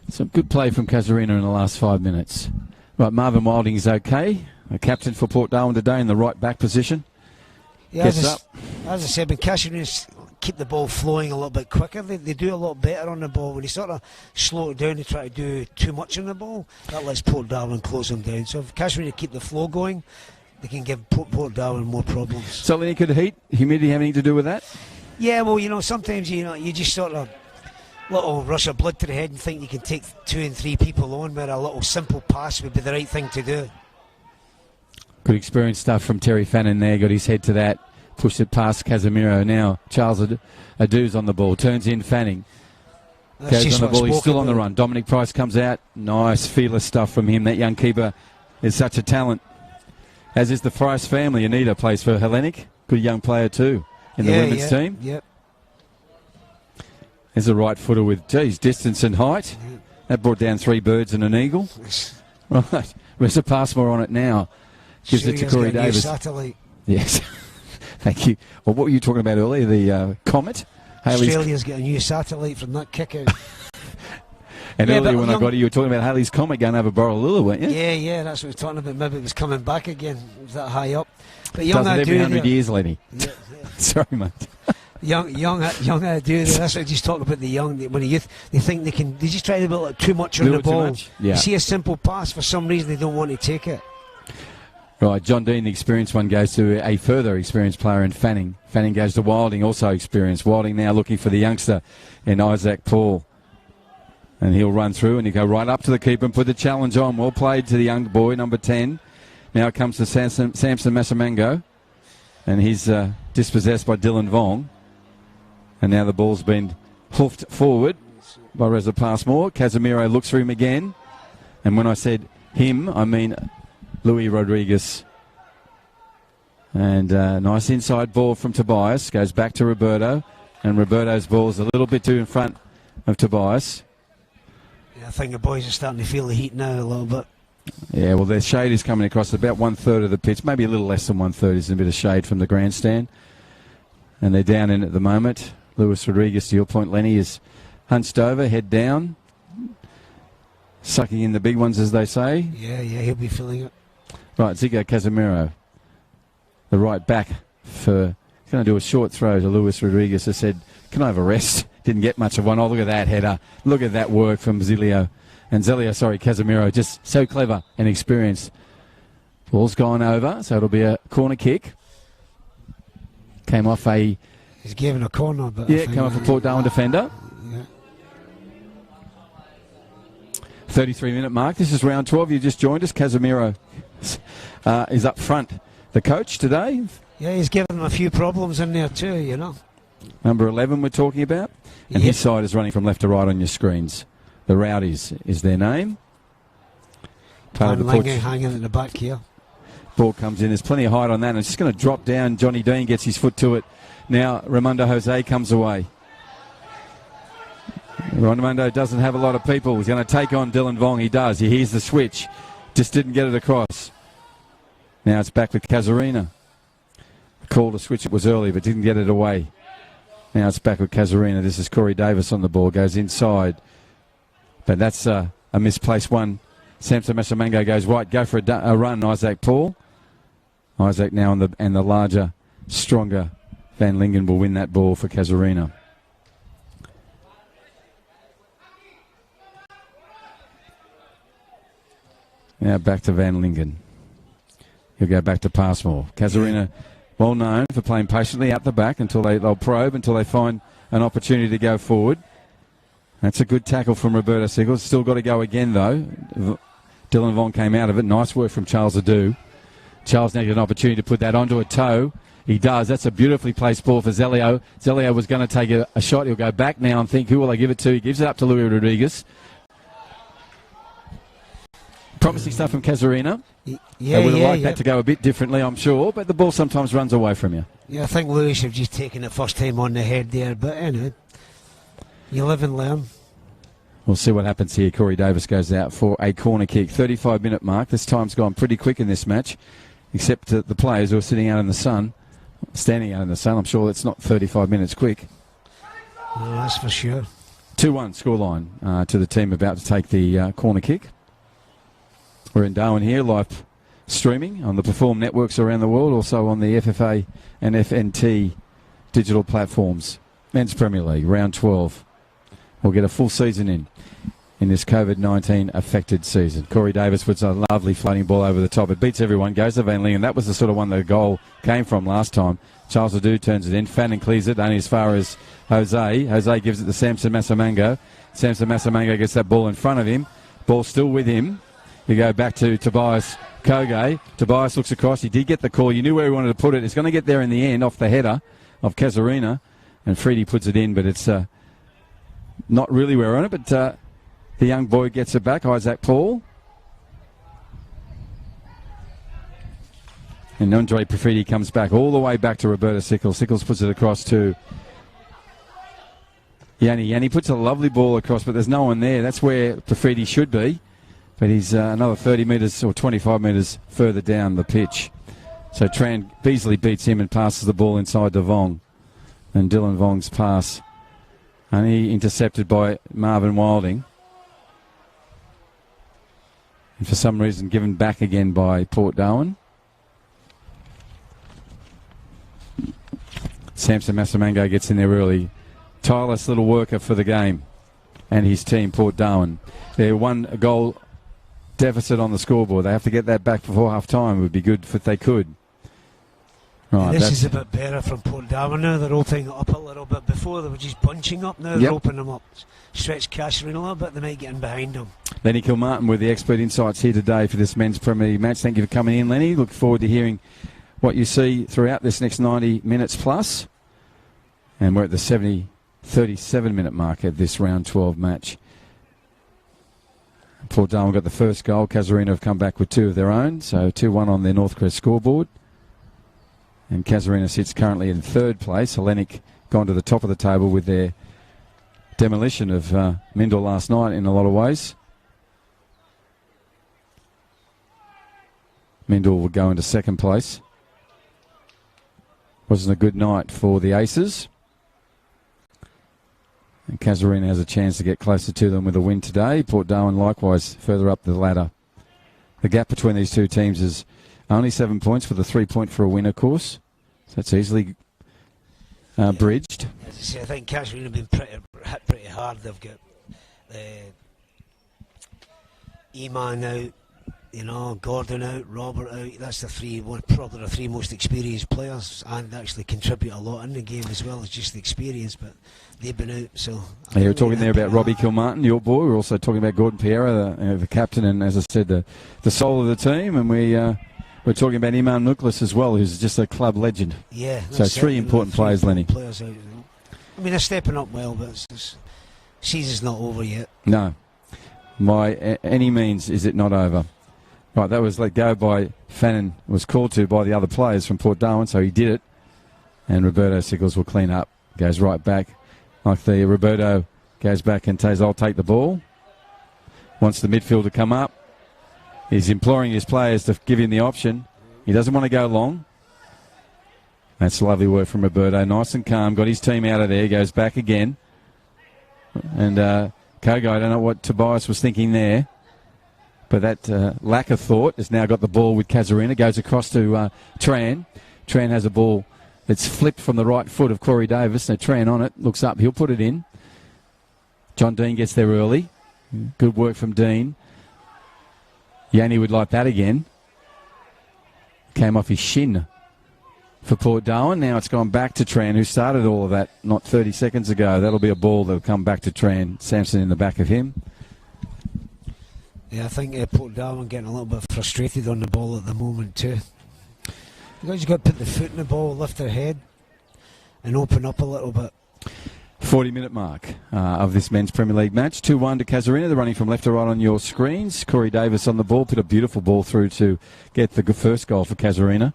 Some good play from Casuarina in the last 5 minutes. Right, Marvin Wilding's okay. A captain for Port Darwin today in the right back position. Yeah, as I said, when Casuarina keep the ball flowing a little bit quicker, they do a lot better on the ball. When they sort of slow it down, they try to do too much on the ball. That lets Port Darwin close them down. So if Casuarina keep the flow going, they can give Port Darwin more problems. So Lenny, could humidity have anything to do with that? Yeah, well, sometimes you just sort of little rush of blood to the head and think you can take 2 and 3 people on, where a little simple pass would be the right thing to do. Good experience stuff from Terry Fannin there. Got his head to that. Pushed it past Casemiro. Now Charles Adu's on the ball. Turns in Fanning. Goes on the ball. He's still on the run. Dominic Price comes out. Nice, fearless stuff from him. That young keeper is such a talent. As is the Price family. Anita plays for Hellenic. Good young player too in the women's team. Yep. There's a right footer with, distance and height. That brought down 3 birds and an eagle. Right. Where's the Passmore on it now? Gives it to Corey Davis. Satellite. Yes. Thank you. Well, what were you talking about earlier? The Comet? Australia's got a new satellite from that kick out. And earlier when I got you were talking about Haley's Comet going over Borroloola, weren't you? Yeah, that's what we're talking about. Maybe it was coming back again. It was that high up. But young Does it every 100 years, Lenny. Yeah. Sorry, mate. Young Adu, that's what I just talk about the young. When the youth, they think they just try to build too much on the ball. Yeah. You see a simple pass, for some reason they don't want to take it. Right, John Dean, the experienced one, goes to a further experienced player in Fanning. Fanning goes to Wilding, also experienced. Wilding now looking for the youngster in Isaac Paul. And he'll run through and he'll go right up to the keeper and put the challenge on. Well played to the young boy, number 10. Now it comes to Samson Massamango. And he's dispossessed by Dylan Vong. And now the ball's been hoofed forward by Reza Passmore. Casemiro looks for him again. And when I said him, I mean Louis Rodriguez. And nice inside ball from Tobias. Goes back to Roberto. And Roberto's ball's a little bit too in front of Tobias. Yeah, I think the boys are starting to feel the heat now a little bit. Yeah, well, their shade is coming across about 1/3 of the pitch. Maybe a little less than 1/3 is a bit of shade from the grandstand. And they're down in at the moment. Luis Rodriguez, to your point, Lenny, is hunched over, head down. Sucking in the big ones, as they say. Yeah, he'll be feeling it. Right, Zico Casemiro, the right back for going to do a short throw to Luis Rodriguez. I said, can I have a rest? Didn't get much of one. Oh, look at that header. Look at that work from Casemiro, just so clever and experienced. Ball's gone over, so it'll be a corner kick. Came off a... He's given a corner, but... Yeah, came off a Port Darwin defender. Yeah. 33-minute mark. This is round 12. You just joined us. Casemiro is up front. The coach today. Yeah, he's given them a few problems in there too, you know. Number 11 we're talking about. And his side is running from left to right on your screens. The Rowdies is their name. Hanging at the back here. Ball comes in. There's plenty of height on that. And it's just going to drop down. Johnny Dean gets his foot to it. Now Raimondo Jose comes away. Raimondo doesn't have a lot of people. He's going to take on Dylan Vong. He does. He hears the switch. Just didn't get it across. Now it's back with Casuarina. Call to switch it was early, but didn't get it away. Now it's back with Casuarina. This is Corey Davis on the ball. Goes inside. But that's a misplaced one. Samson Massamango goes right. Go for a run, Isaac Paul. Isaac now and the larger, stronger Van Lingen will win that ball for Casuarina. Now back to Van Lingen. He'll go back to Passmore. Casuarina, well known for playing patiently out the back until they'll probe until they find an opportunity to go forward. That's a good tackle from Roberto Siegels. Still got to go again though. Dylan Vong came out of it. Nice work from Charles Adu. Charles needed an opportunity to put that onto a toe. He does. That's a beautifully placed ball for Zelio. Zelio was going to take a shot. He'll go back now and think, who will they give it to? He gives it up to Louis Rodriguez. Promising stuff from Casuarina. Yeah, they would have liked that to go a bit differently, I'm sure, but the ball sometimes runs away from you. Yeah, I think Louis have just taken it first time on the head there, but anyway, you live and learn. We'll see what happens here. Corey Davis goes out for a corner kick. 35-minute mark. This time's gone pretty quick in this match, except the players who are sitting out in the sun, standing out in the sun. I'm sure it's not 35 minutes quick. No, that's for sure. 2-1 scoreline to the team about to take the corner kick. We're in Darwin here, live streaming on the Perform networks around the world, also on the FFA and FNT digital platforms. Men's Premier League, round 12. We'll get a full season in this COVID-19 affected season. Corey Davis puts a lovely floating ball over the top. It beats everyone, goes to Van Leeuwen. That was the sort of one the goal came from last time. Charles Adu turns it in. Fannin clears it only as far as Jose. Jose gives it to Samson Massamango. Samson Massamango gets that ball in front of him. Ball still with him. You go back to Tobias Koge. Tobias looks across. He did get the call. You knew where he wanted to put it. It's going to get there in the end off the header of Casuarina. And Freedy puts it in, but it's not really where on it. But the young boy gets it back, Isaac Paul. And Andre Profiti comes back all the way back to Roberto Sickles. Sickles puts it across to Yanni. Yanni puts a lovely ball across, but there's no one there. That's where Profiti should be. But he's another 30 metres or 25 metres further down the pitch. So Tran Beasley beats him and passes the ball inside to Vong. And Dylan Vong's pass only intercepted by Marvin Wilding. And for some reason given back again by Port Darwin. Samson Massamango gets in there early. Tireless little worker for the game. And his team, Port Darwin. They're one goal deficit on the scoreboard. They have to get that back before half time. It would be good if they could. Right, this is a bit better from Port Darwin now. They're opening it up a little bit. Before they were just bunching up. Now they're opening them up. Stretch Casuarina a little bit. They might get in behind them. Lenny Kilmartin with the expert insights here today for this men's Premier League match. Thank you for coming in, Lenny. Look forward to hearing what you see throughout this next 90 minutes plus. And we're at the 37-minute mark at this round 12 match. Port Darwin got the first goal. Casuarina have come back with two of their own. So 2-1 on their Northcrest scoreboard. And Casuarina sits currently in third place. Hellenic gone to the top of the table with their demolition of Mindel last night in a lot of ways. Mindel will go into second place. Wasn't a good night for the Aces. And Casuarina has a chance to get closer to them with a win today. Port Darwin likewise further up the ladder. The gap between these two teams is only 7 points for the 3 point for a win, of course. So that's easily bridged. As I say, I think Casuarina have been hit pretty hard. They've got Eman out, you know, Gordon out, Robert out. That's probably the three most experienced players, and actually contribute a lot in the game as well as just the experience. But they've been out, so. You were talking there about Robbie Kilmartin, your boy. We're also talking about Gordon Piera, the captain, and as I said, the soul of the team. And we're talking about Iman Muklas as well, who's just a club legend. Yeah. So three important players, Lenny. Players out, you know. I mean, they're stepping up well, but season's not over yet. No. By any means is it not over. Right, that was let go by Fannin, was called to by the other players from Port Darwin, so he did it. And Roberto Sickles will clean up. Goes right back. Like the Roberto goes back and says, I'll take the ball. Wants the midfield to come up. He's imploring his players to give him the option. He doesn't want to go long. That's lovely work from Roberto. Nice and calm. Got his team out of there. Goes back again. And Kogo, I don't know what Tobias was thinking there. But that lack of thought has now got the ball with Casuarina. Goes across to Tran. Tran has a ball that's flipped from the right foot of Corey Davis. Now Tran on it. Looks up. He'll put it in. John Dean gets there early. Good work from Dean. Yanni would like that again. Came off his shin for Port Darwin. Now it's gone back to Tran, who started all of that not 30 seconds ago. That'll be a ball that'll come back to Tran. Sampson in the back of him. Yeah, I think Port Darwin getting a little bit frustrated on the ball at the moment too. You guys got to put the foot in the ball, lift their head, and open up a little bit. 40-minute mark of this men's Premier League match. 2-1 to Casuarina. They're running from left to right on your screens. Corey Davis on the ball. Put a beautiful ball through to get the first goal for Casuarina.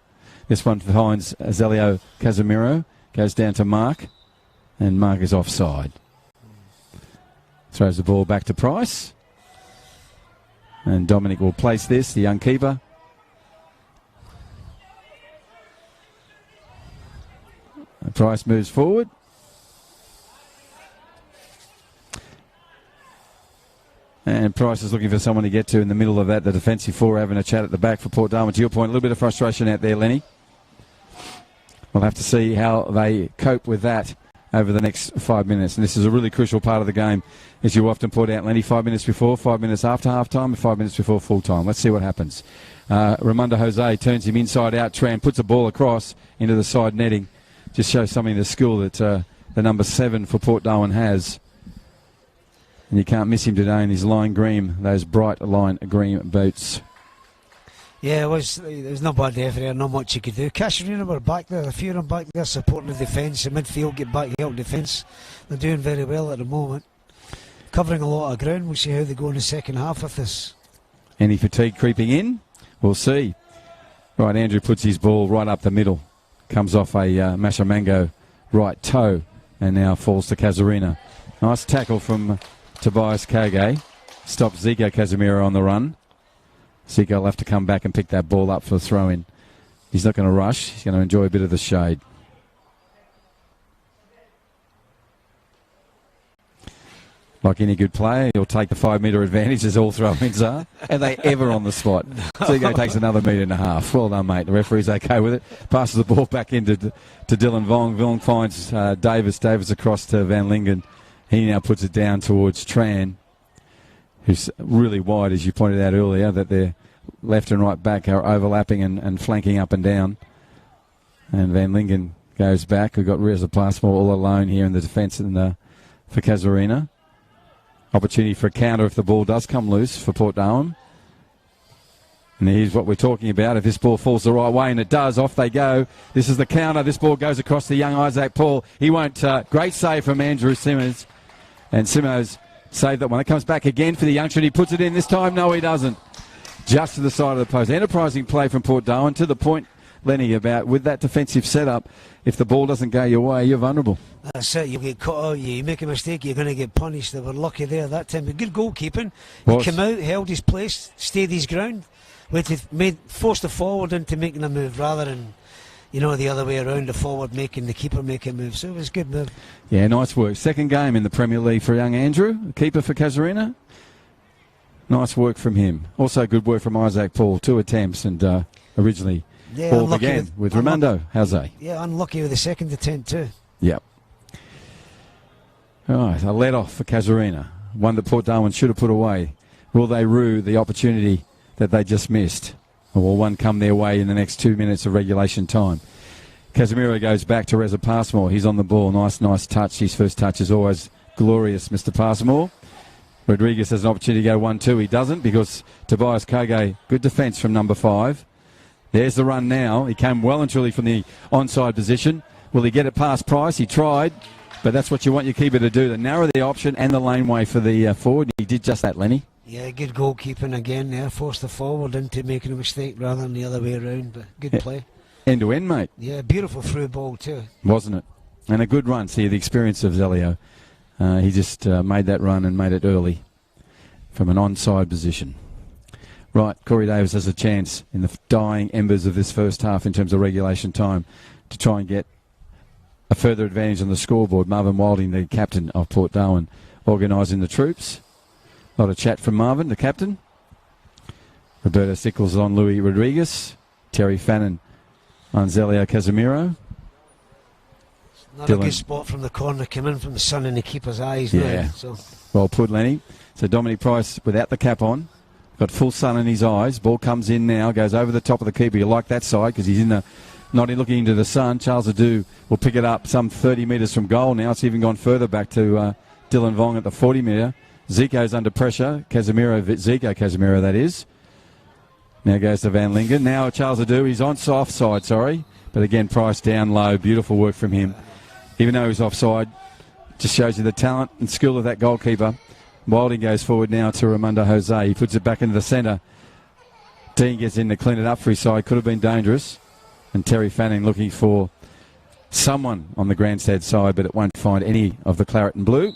This one finds Azelio Casemiro. Goes down to Mark. And Mark is offside. Throws the ball back to Price. And Dominic will place this, the young keeper. And Price moves forward. And Price is looking for someone to get to in the middle of that. The defensive four having a chat at the back for Port Darwin. To your point, a little bit of frustration out there, Lenny. We'll have to see how they cope with that over the next 5 minutes. And this is a really crucial part of the game, as you often point out, Lenny. 5 minutes before, 5 minutes after half-time, and 5 minutes before full-time. Let's see what happens. Raimundo Jose turns him inside out. Tran puts a ball across into the side netting. Just shows something of the skill that the number 7 for Port Darwin has. And you can't miss him today in his lime green, those bright lime green boots. Yeah, it was not bad effort there, not much you could do. Casuarina were back there, a few of them back there supporting the defence. The midfield get back to help defence. They're doing very well at the moment. Covering a lot of ground. We'll see how they go in the second half of this. Any fatigue creeping in? We'll see. Right, Andrew puts his ball right up the middle. Comes off a Mashamango right toe and now falls to Casuarina. Nice tackle from Tobias Kage. Stops Zico Casemiro on the run. Zico will have to come back and pick that ball up for a throw-in. He's not going to rush. He's going to enjoy a bit of the shade. Like any good player, he'll take the 5 metre advantage, as all throw-ins are. Are they ever on the spot? Zico takes another 1.5 metres. Well done, mate. The referee's okay with it. Passes the ball back into to Dylan Vong. Vong finds Davis. Davis across to Van Lingen. He now puts it down towards Tran, who's really wide, as you pointed out earlier, that their left and right back are overlapping and flanking up and down. And Van Lingen goes back. We've got Reza Plasmore all alone here in the defence for Casuarina. Opportunity for a counter if the ball does come loose for Port Darwin. And here's what we're talking about. If this ball falls the right way, and it does, off they go. This is the counter. This ball goes across the young Isaac Paul. He won't. Great save from Andrew Simmons. And Simmons saved that one. It comes back again for the youngster, and he puts it in. This time, no, he doesn't. Just to the side of the post. Enterprising play from Port Darwin, to the point, Lenny, about with that defensive setup, if the ball doesn't go your way, you're vulnerable. That's it. You get caught out. You make a mistake, you're going to get punished. They were lucky there that time. But good goalkeeping. He came out, held his place, stayed his ground, forced the forward into making a move rather than, the other way around, the forward making the keeper make a move. So it was a good move. Yeah, nice work. Second game in the Premier League for young Andrew, the keeper for Casuarina. Nice work from him. Also good work from Isaac Paul. 2 attempts, and originally ball began with Raimundo Jose. Yeah, unlucky with the second attempt too. Yep. All right, a let-off for Casuarina. One that Port Darwin should have put away. Will they rue the opportunity that they just missed? Or will one come their way in the next 2 minutes of regulation time? Casemiro goes back to Reza Passmore. He's on the ball. Nice touch. His first touch is always glorious, Mr. Passmore. Rodriguez has an opportunity to go 1-2. He doesn't, because Tobias Kage, good defence from number 5. There's the run now. He came well and truly from the onside position. Will he get it past Price? He tried, but that's what you want your keeper to do, to narrow the option and the laneway for the forward. He did just that, Lenny. Yeah, good goalkeeping again there. Forced the forward into making a mistake rather than the other way around, but good play. End to end, mate. Yeah, beautiful through ball too. Wasn't it? And a good run. See the experience of Zelio. He just made that run and made it early from an onside position. Right, Corey Davis has a chance in the dying embers of this first half in terms of regulation time to try and get a further advantage on the scoreboard. Marvin Wilding, the captain of Port Darwin, organising the troops. A lot of chat from Marvin, the captain. Roberto Sickles on Louis Rodriguez. Terry Fannin on Zelio Casemiro. Not a good spot from the corner, came in from the sun in the keeper's eyes. Yeah, now, so. Well put, Lenny. So Dominic Price, without the cap on, got full sun in his eyes. Ball comes in now, goes over the top of the keeper. You like that side because he's not looking into the sun. Charles Adu will pick it up some 30 metres from goal now. It's even gone further back to Dylan Vong at the 40 metre. Zico's under pressure. Zico Casemiro, that is. Now goes to Van Lingen. Now Charles Adu, he's on soft side, sorry. But again, Price down low. Beautiful work from him. Even though he's offside, just shows you the talent and skill of that goalkeeper. Wilding goes forward now to Raimundo Jose. He puts it back into the centre. Dean gets in to clean it up for his side. Could have been dangerous. And Terry Fanning looking for someone on the Grandstad side, but it won't find any of the claret and blue.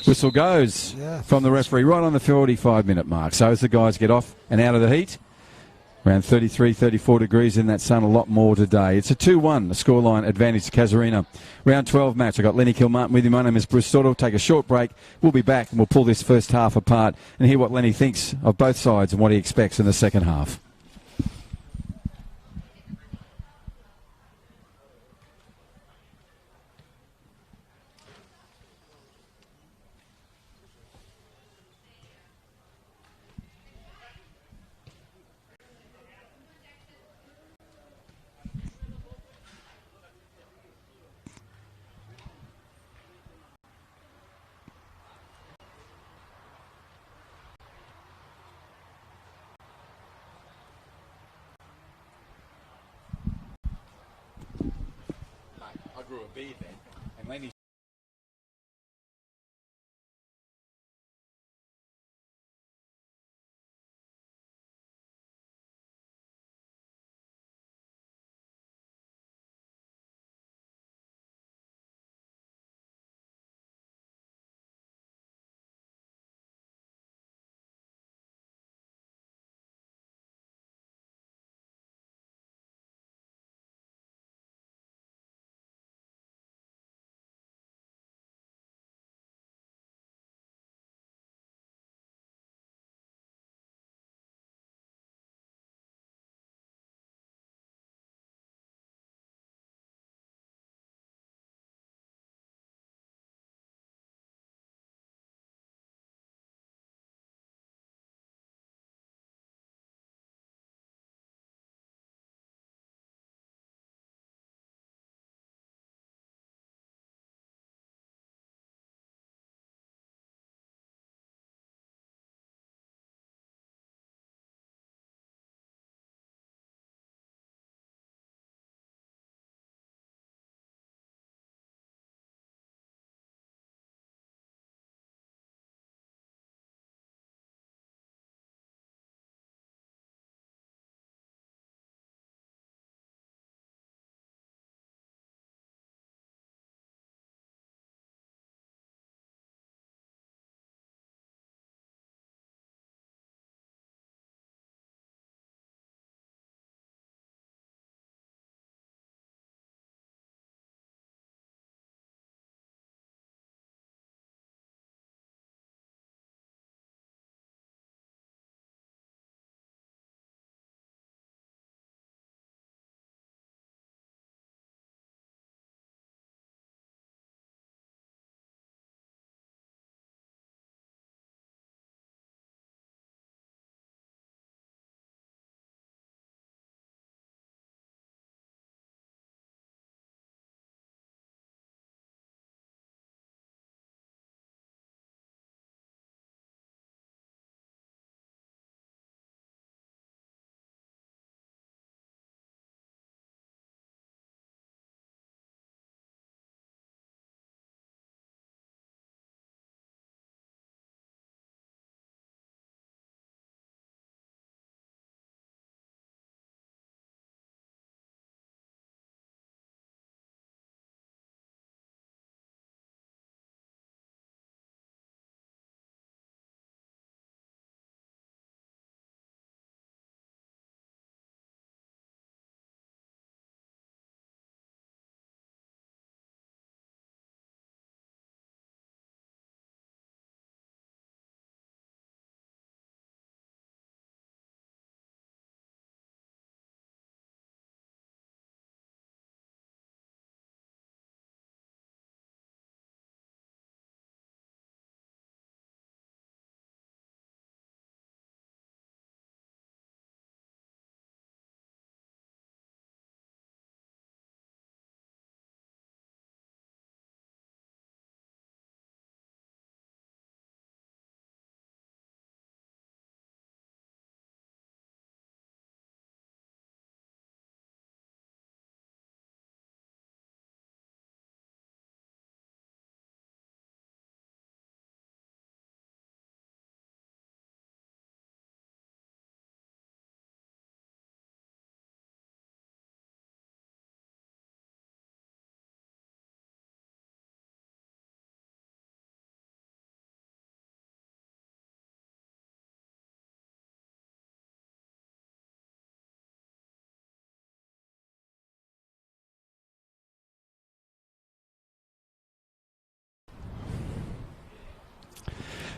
Whistle goes from the referee right on the 45-minute mark. So as the guys get off and out of the heat, around 33, 34 degrees in that sun, a lot more today. It's a 2-1, a scoreline advantage to Casuarina. Round 12 match. I've got Lenny Kilmartin with you. My name is Bruce Stoddle. Take a short break. We'll be back and we'll pull this first half apart and hear what Lenny thinks of both sides and what he expects in the second half. I grew a beard then, and Lenny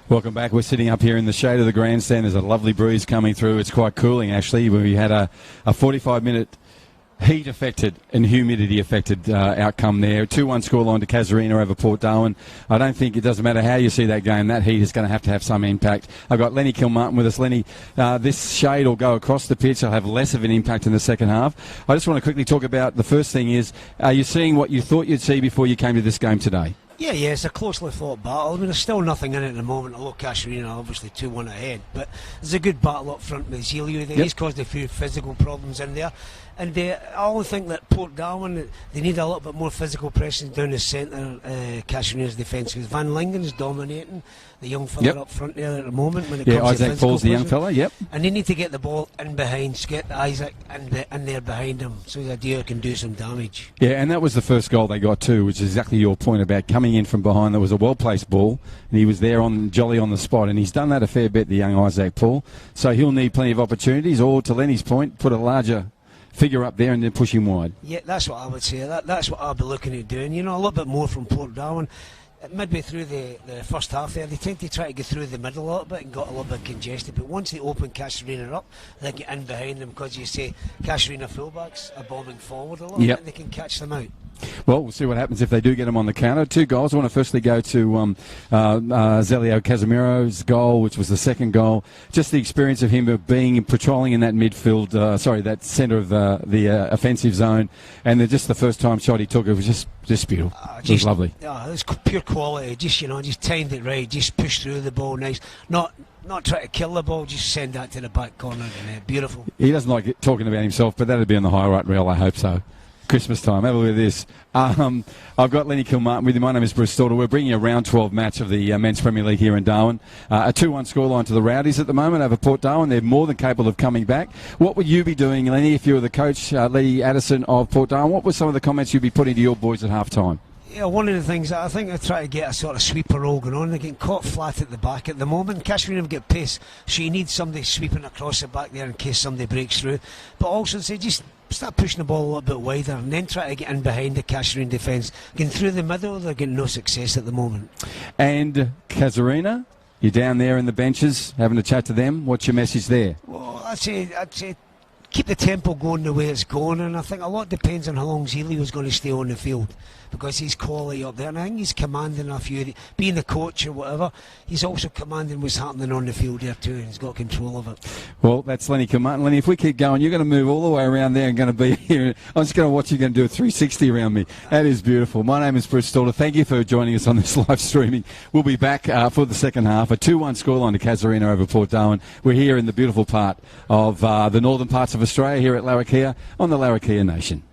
Welcome back. We're sitting up here in the shade of the grandstand. There's a lovely breeze coming through. It's quite cooling, actually. We had a 45-minute heat-affected and humidity-affected outcome there. 2-1 scoreline to Casuarina over Port Darwin. I don't think it doesn't matter how you see that game. That heat is going to have some impact. I've got Lenny Kilmartin with us. Lenny, this shade will go across the pitch. It'll have less of an impact in the second half. I just want to quickly talk about the first thing is, are you seeing what you thought you'd see before you came to this game today? Yeah, it's a closely fought battle. I mean, there's still nothing in it at the moment, although Casuarina obviously 2-1 ahead. But there's a good battle up front with Zelio there. Yep. He's caused a few physical problems in there. And I only think that Port Darwin, they need a little bit more physical pressing down the centre, Casuarina's defence, because Van Lingen's dominating the young fella up front there at the moment. When it comes Isaac to Paul's the young fella, And they need to get the ball in behind, get Isaac in there behind him, so the idea can do some damage. Yeah, and that was the first goal they got too, which is exactly your point about coming in from behind. There was a well-placed ball, and he was there jolly on the spot, and he's done that a fair bit, the young Isaac Paul. So he'll need plenty of opportunities, or to Lenny's point, put a larger figure up there and then push him wide. Yeah, that's what I would say. That's what I'll be looking at doing. You know, a little bit more from Port Darwin. Midway through the first half there, they tend to try to get through the middle a little bit and got a little bit congested. But once they open Casuarina up, they get in behind them, because you say Casuarina fullbacks are bombing forward a lot, and they can catch them out. Well, we'll see what happens if they do get him on the counter. 2 goals. I want to firstly go to Zelio Casimiro's goal, which was the second goal. Just the experience of him patrolling in that midfield, that centre of the offensive zone, and just the first time shot he took, it was just beautiful. It was lovely. It was pure quality. Just timed it right. Just pushed through the ball nice. Not try to kill the ball, just send that to the back corner. And beautiful. He doesn't like talking about himself, but that'd be on the highlight reel. I hope so. Christmas time. Have a look at this. I've got Lenny Kilmartin with you. My name is Bruce Stauder. We're bringing a round 12 match of the Men's Premier League here in Darwin. A 2-1 scoreline to the Rowdies at the moment over Port Darwin. They're more than capable of coming back. What would you be doing, Lenny, if you were the coach, Lee Addison of Port Darwin? What were some of the comments you'd be putting to your boys at half-time? Yeah, one of the things I think they try to get a sort of sweeper roll going on. They're getting caught flat at the back at the moment. Casuarina have got pace, so you need somebody sweeping across the back there in case somebody breaks through. But also, say, just start pushing the ball a little bit wider and then try to get in behind the Casuarina defence. Getting through the middle, they're getting no success at the moment. And Casuarina, you're down there in the benches having a chat to them. What's your message there? Well, I'd say keep the tempo going the way it's going, and I think a lot depends on how long Zelio's going to stay on the field, because he's quality up there, and I think he's commanding a few, being the coach or whatever, he's also commanding what's happening on the field there too, and he's got control of it. Well, that's Lenny Kilmartin. Lenny, if we keep going, you're going to move all the way around there and going to be here. I'm just going to watch you going to do a 360 around me. That is beautiful. My name is Bruce Stauder. Thank you for joining us on this live streaming. We'll be back for the second half. A 2-1 scoreline to Casuarina over Port Darwin. We're here in the beautiful part of the northern parts of Australia, here at Larrakia on the Larrakia Nation.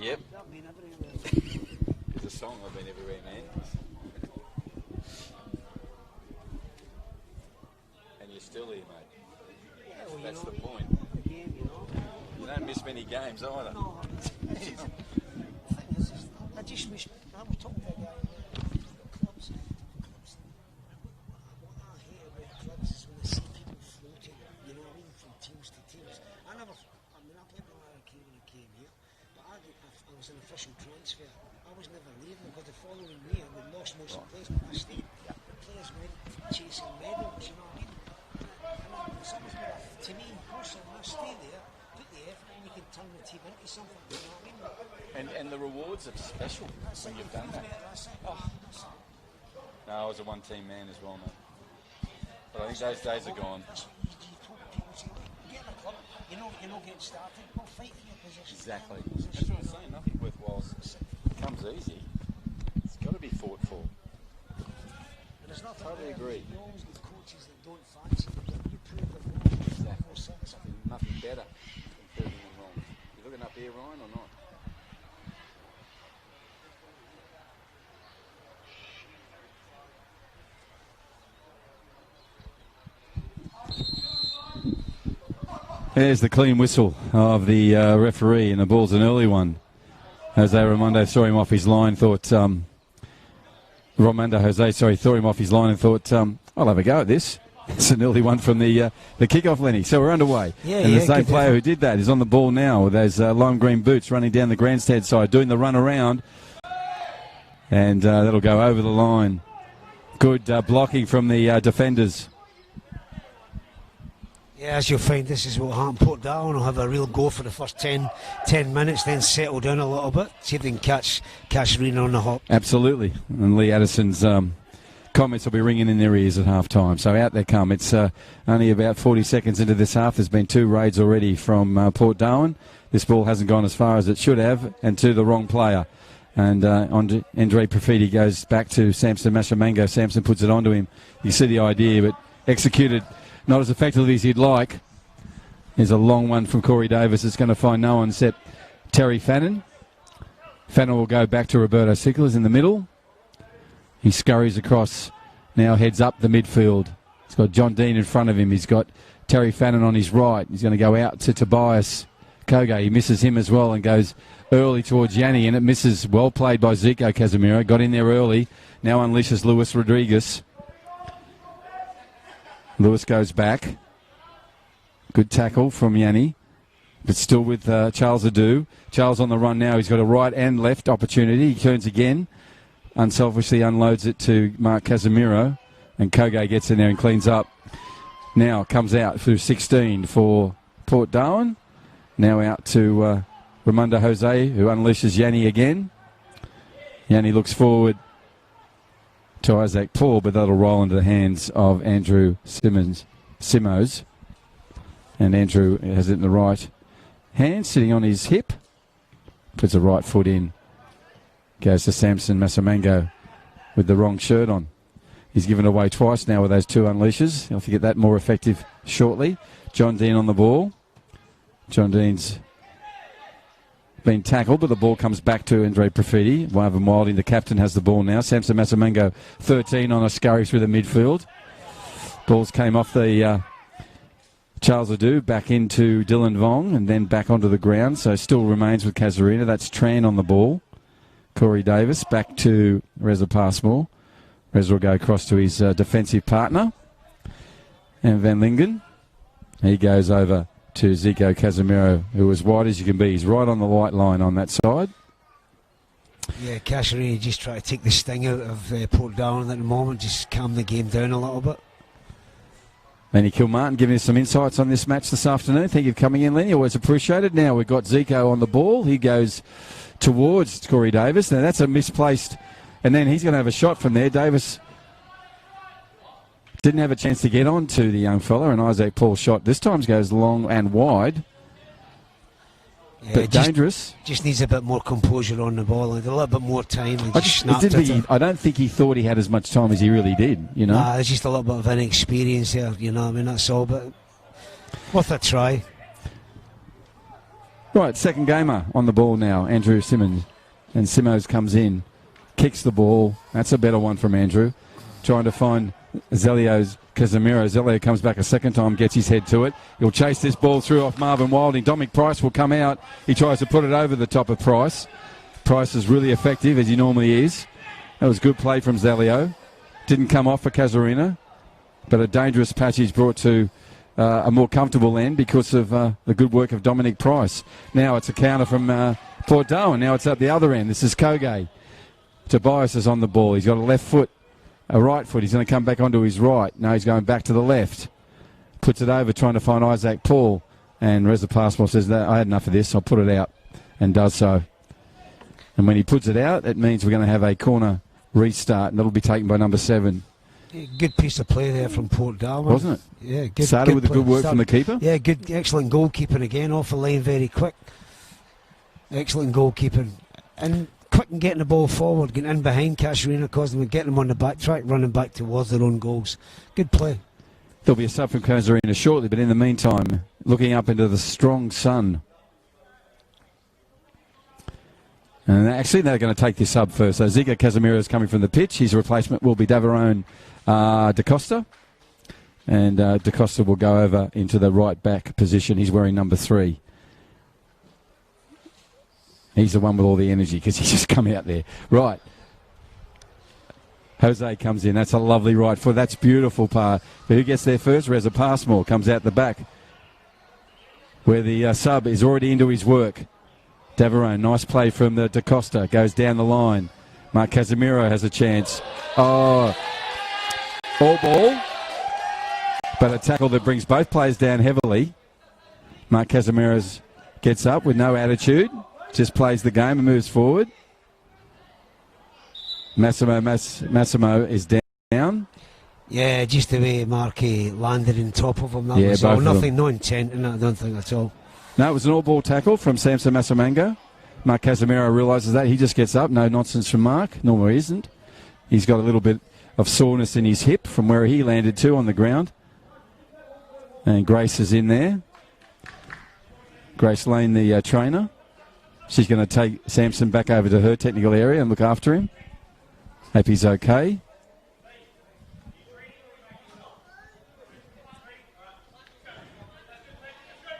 Yep. I've been everywhere. There's a song, I've been everywhere, man. And you're still here, mate. Yeah, well, That's you know, the point. the game, you know. You don't miss many games either. No, the thing is, I just wish, I was talking to a guy about clubs. What I hate about clubs is when I see people floating, you know what I mean, from teams to teams. I played with Larry when I came here, but I was an official transfer. I was never leaving because the following year we lost most of the players, but I stayed. The players went chasing medals, you know what I mean? To me, personally, when I stay there, put the effort and you can turn the team into something, you know what I mean? And the rewards are special when you've done that. Oh. No, I was a one-team man as well, mate. But I think those days are gone. You talk to people, say, get in a club, you're not getting started, go fight for your position. Exactly. That's what I'm saying, nothing worthwhile comes easy. It's got to be fought for. And there's nothing Totally better. agree. You always get coaches that don't fancy you, but you prove them wrong. Exactly. Nothing better than proving them wrong. You looking up here, Ryan, or not? There's the clean whistle of the referee, and the ball's an early one. Jose Raimondo threw him off his line, thought... Raimondo Jose, threw him off his line and thought, I'll have a go at this. It's an early one from the kickoff, Lenny. So we're underway. And the same player who did that is on the ball now with those lime green boots running down the grandstand side, doing the run around. And that'll go over the line. Good blocking from the defenders. Yeah, as you'll find, this is what happened. Port Darwin will have a real go for the first 10 minutes, then settle down a little bit, see if they can catch Casuarina on the hop. Absolutely. And Lee Addison's comments will be ringing in their ears at half-time. So out they come. It's only about 40 seconds into this half. There's been 2 raids already from Port Darwin. This ball hasn't gone as far as it should have, and to the wrong player. And Andre Profiti goes back to Samson Mashamango. Samson puts it onto him. You see the idea, but executed not as effectively as he'd like. There's a long one from Corey Davis. It's going to find no one except Terry Fannin. Fannin will go back to Roberto Sickles in the middle. He scurries across, now heads up the midfield. He's got John Dean in front of him. He's got Terry Fannin on his right. He's going to go out to Tobias Koge. He misses him as well and goes early towards Yanni, and it misses. Well played by Zico Casemiro. Got in there early. Now unleashes Luis Rodriguez. Lewis goes back. Good tackle from Yanni, but still with Charles Adu. Charles on the run now. He's got a right and left opportunity. He turns again. Unselfishly unloads it to Mark Casemiro, and Koge gets in there and cleans up. Now comes out through 16 for Port Darwin. Now out to Raimondo Jose, who unleashes Yanni again. Yanni looks forward to Isaac Paul, but that'll roll into the hands of Andrew Simos. And Andrew has it in the right hand, sitting on his hip. Puts the right foot in. Goes to Samson Massamango with the wrong shirt on. He's given away twice now with those 2 unleashes. He'll have to get that more effective shortly. John Dean on the ball. John Dean's been tackled, but the ball comes back to Andre Profiti. Marvin Wilding, the captain, has the ball now. Samson Massamango, 13 on a scurry through the midfield. Balls came off the Charles Adu, back into Dylan Vong, and then back onto the ground. So still remains with Casuarina. That's Tran on the ball. Corey Davis back to Reza Passmore. Reza will go across to his defensive partner. And Van Lingen. He goes over to Zico Casemiro, who is wide as you can be. He's right on the white line on that side. Yeah, Casuarina just try to take the sting out of Port Darwin at the moment, just calm the game down a little bit. Lenny Kilmartin giving us some insights on this match this afternoon. Thank you for coming in, Lenny. Always appreciated. Now we've got Zico on the ball. He goes towards Corey Davis. Now that's a misplaced, and then he's going to have a shot from there. Davis didn't have a chance to get on to the young fella, and Isaac Paul's shot this time goes long and wide. Yeah, but dangerous. Just needs a bit more composure on the ball and a little bit more time. I don't think he thought he had as much time as he really did, you know. Nah, there's just a little bit of inexperience there, you know what I mean? That's all, but worth a try. Right, second gamer on the ball now, Andrew Simmons. And Simos comes in, kicks the ball. That's a better one from Andrew. Trying to find Zelio's Casemiro. Zelio comes back a second time, gets his head to it. He'll chase this ball through off Marvin Wilding. Dominic Price will come out. He tries to put it over the top of Price. Price is really effective, as he normally is. That was good play from Zelio. Didn't come off for Casuarina, but a dangerous passage brought to a more comfortable end because of the good work of Dominic Price. Now it's a counter from Port Darwin. Now it's at the other end. This is Koge. Tobias is on the ball. He's got a left foot, a right foot. He's going to come back onto his right. No, he's going back to the left. Puts it over, trying to find Isaac Paul. And Reza Passmore says, I had enough of this. I'll put it out. And does so. And when he puts it out, it means we're going to have a corner restart. And that'll be taken by number 7. Good piece of play there from Port Darwin. Wasn't it? Yeah, good. Started good with the good work from the keeper? Yeah, good, excellent goalkeeping again, off the line very quick. Excellent goalkeeping. And quick in getting the ball forward, getting in behind Casuarina, causing them, getting them on the back track, running back towards their own goals. Good play. There'll be a sub from Casuarina shortly, but in the meantime, looking up into the strong sun. And actually, they're going to take this sub first. So Ziga Casemiro is coming from the pitch. His replacement will be Daverone Da Costa. And Da Costa will go over into the right back position. He's wearing number 3. He's the one with all the energy because he's just come out there. Right. Jose comes in. That's a lovely right foot. That's beautiful par. But who gets there first? Reza Passmore comes out the back where the sub is already into his work. Daverone, nice play from the Da Costa. Goes down the line. Mark Casemiro has a chance. Oh, all ball. But a tackle that brings both players down heavily. Mark Casemiro gets up with no attitude. Just plays the game and moves forward. Massimo is down. Yeah, just the way Marky landed in top of him. That Yeah, was both all. of them. Nothing, no intent in that, I don't think at all. No, it was an all-ball tackle from Samson Massamango. Mark Casemiro realises that. He just gets up. No nonsense from Mark. Normally isn't. He's got a little bit of soreness in his hip from where he landed too on the ground. And Grace is in there. Grace Lane, the trainer. She's going to take Samson back over to her technical area and look after him. Hope he's okay.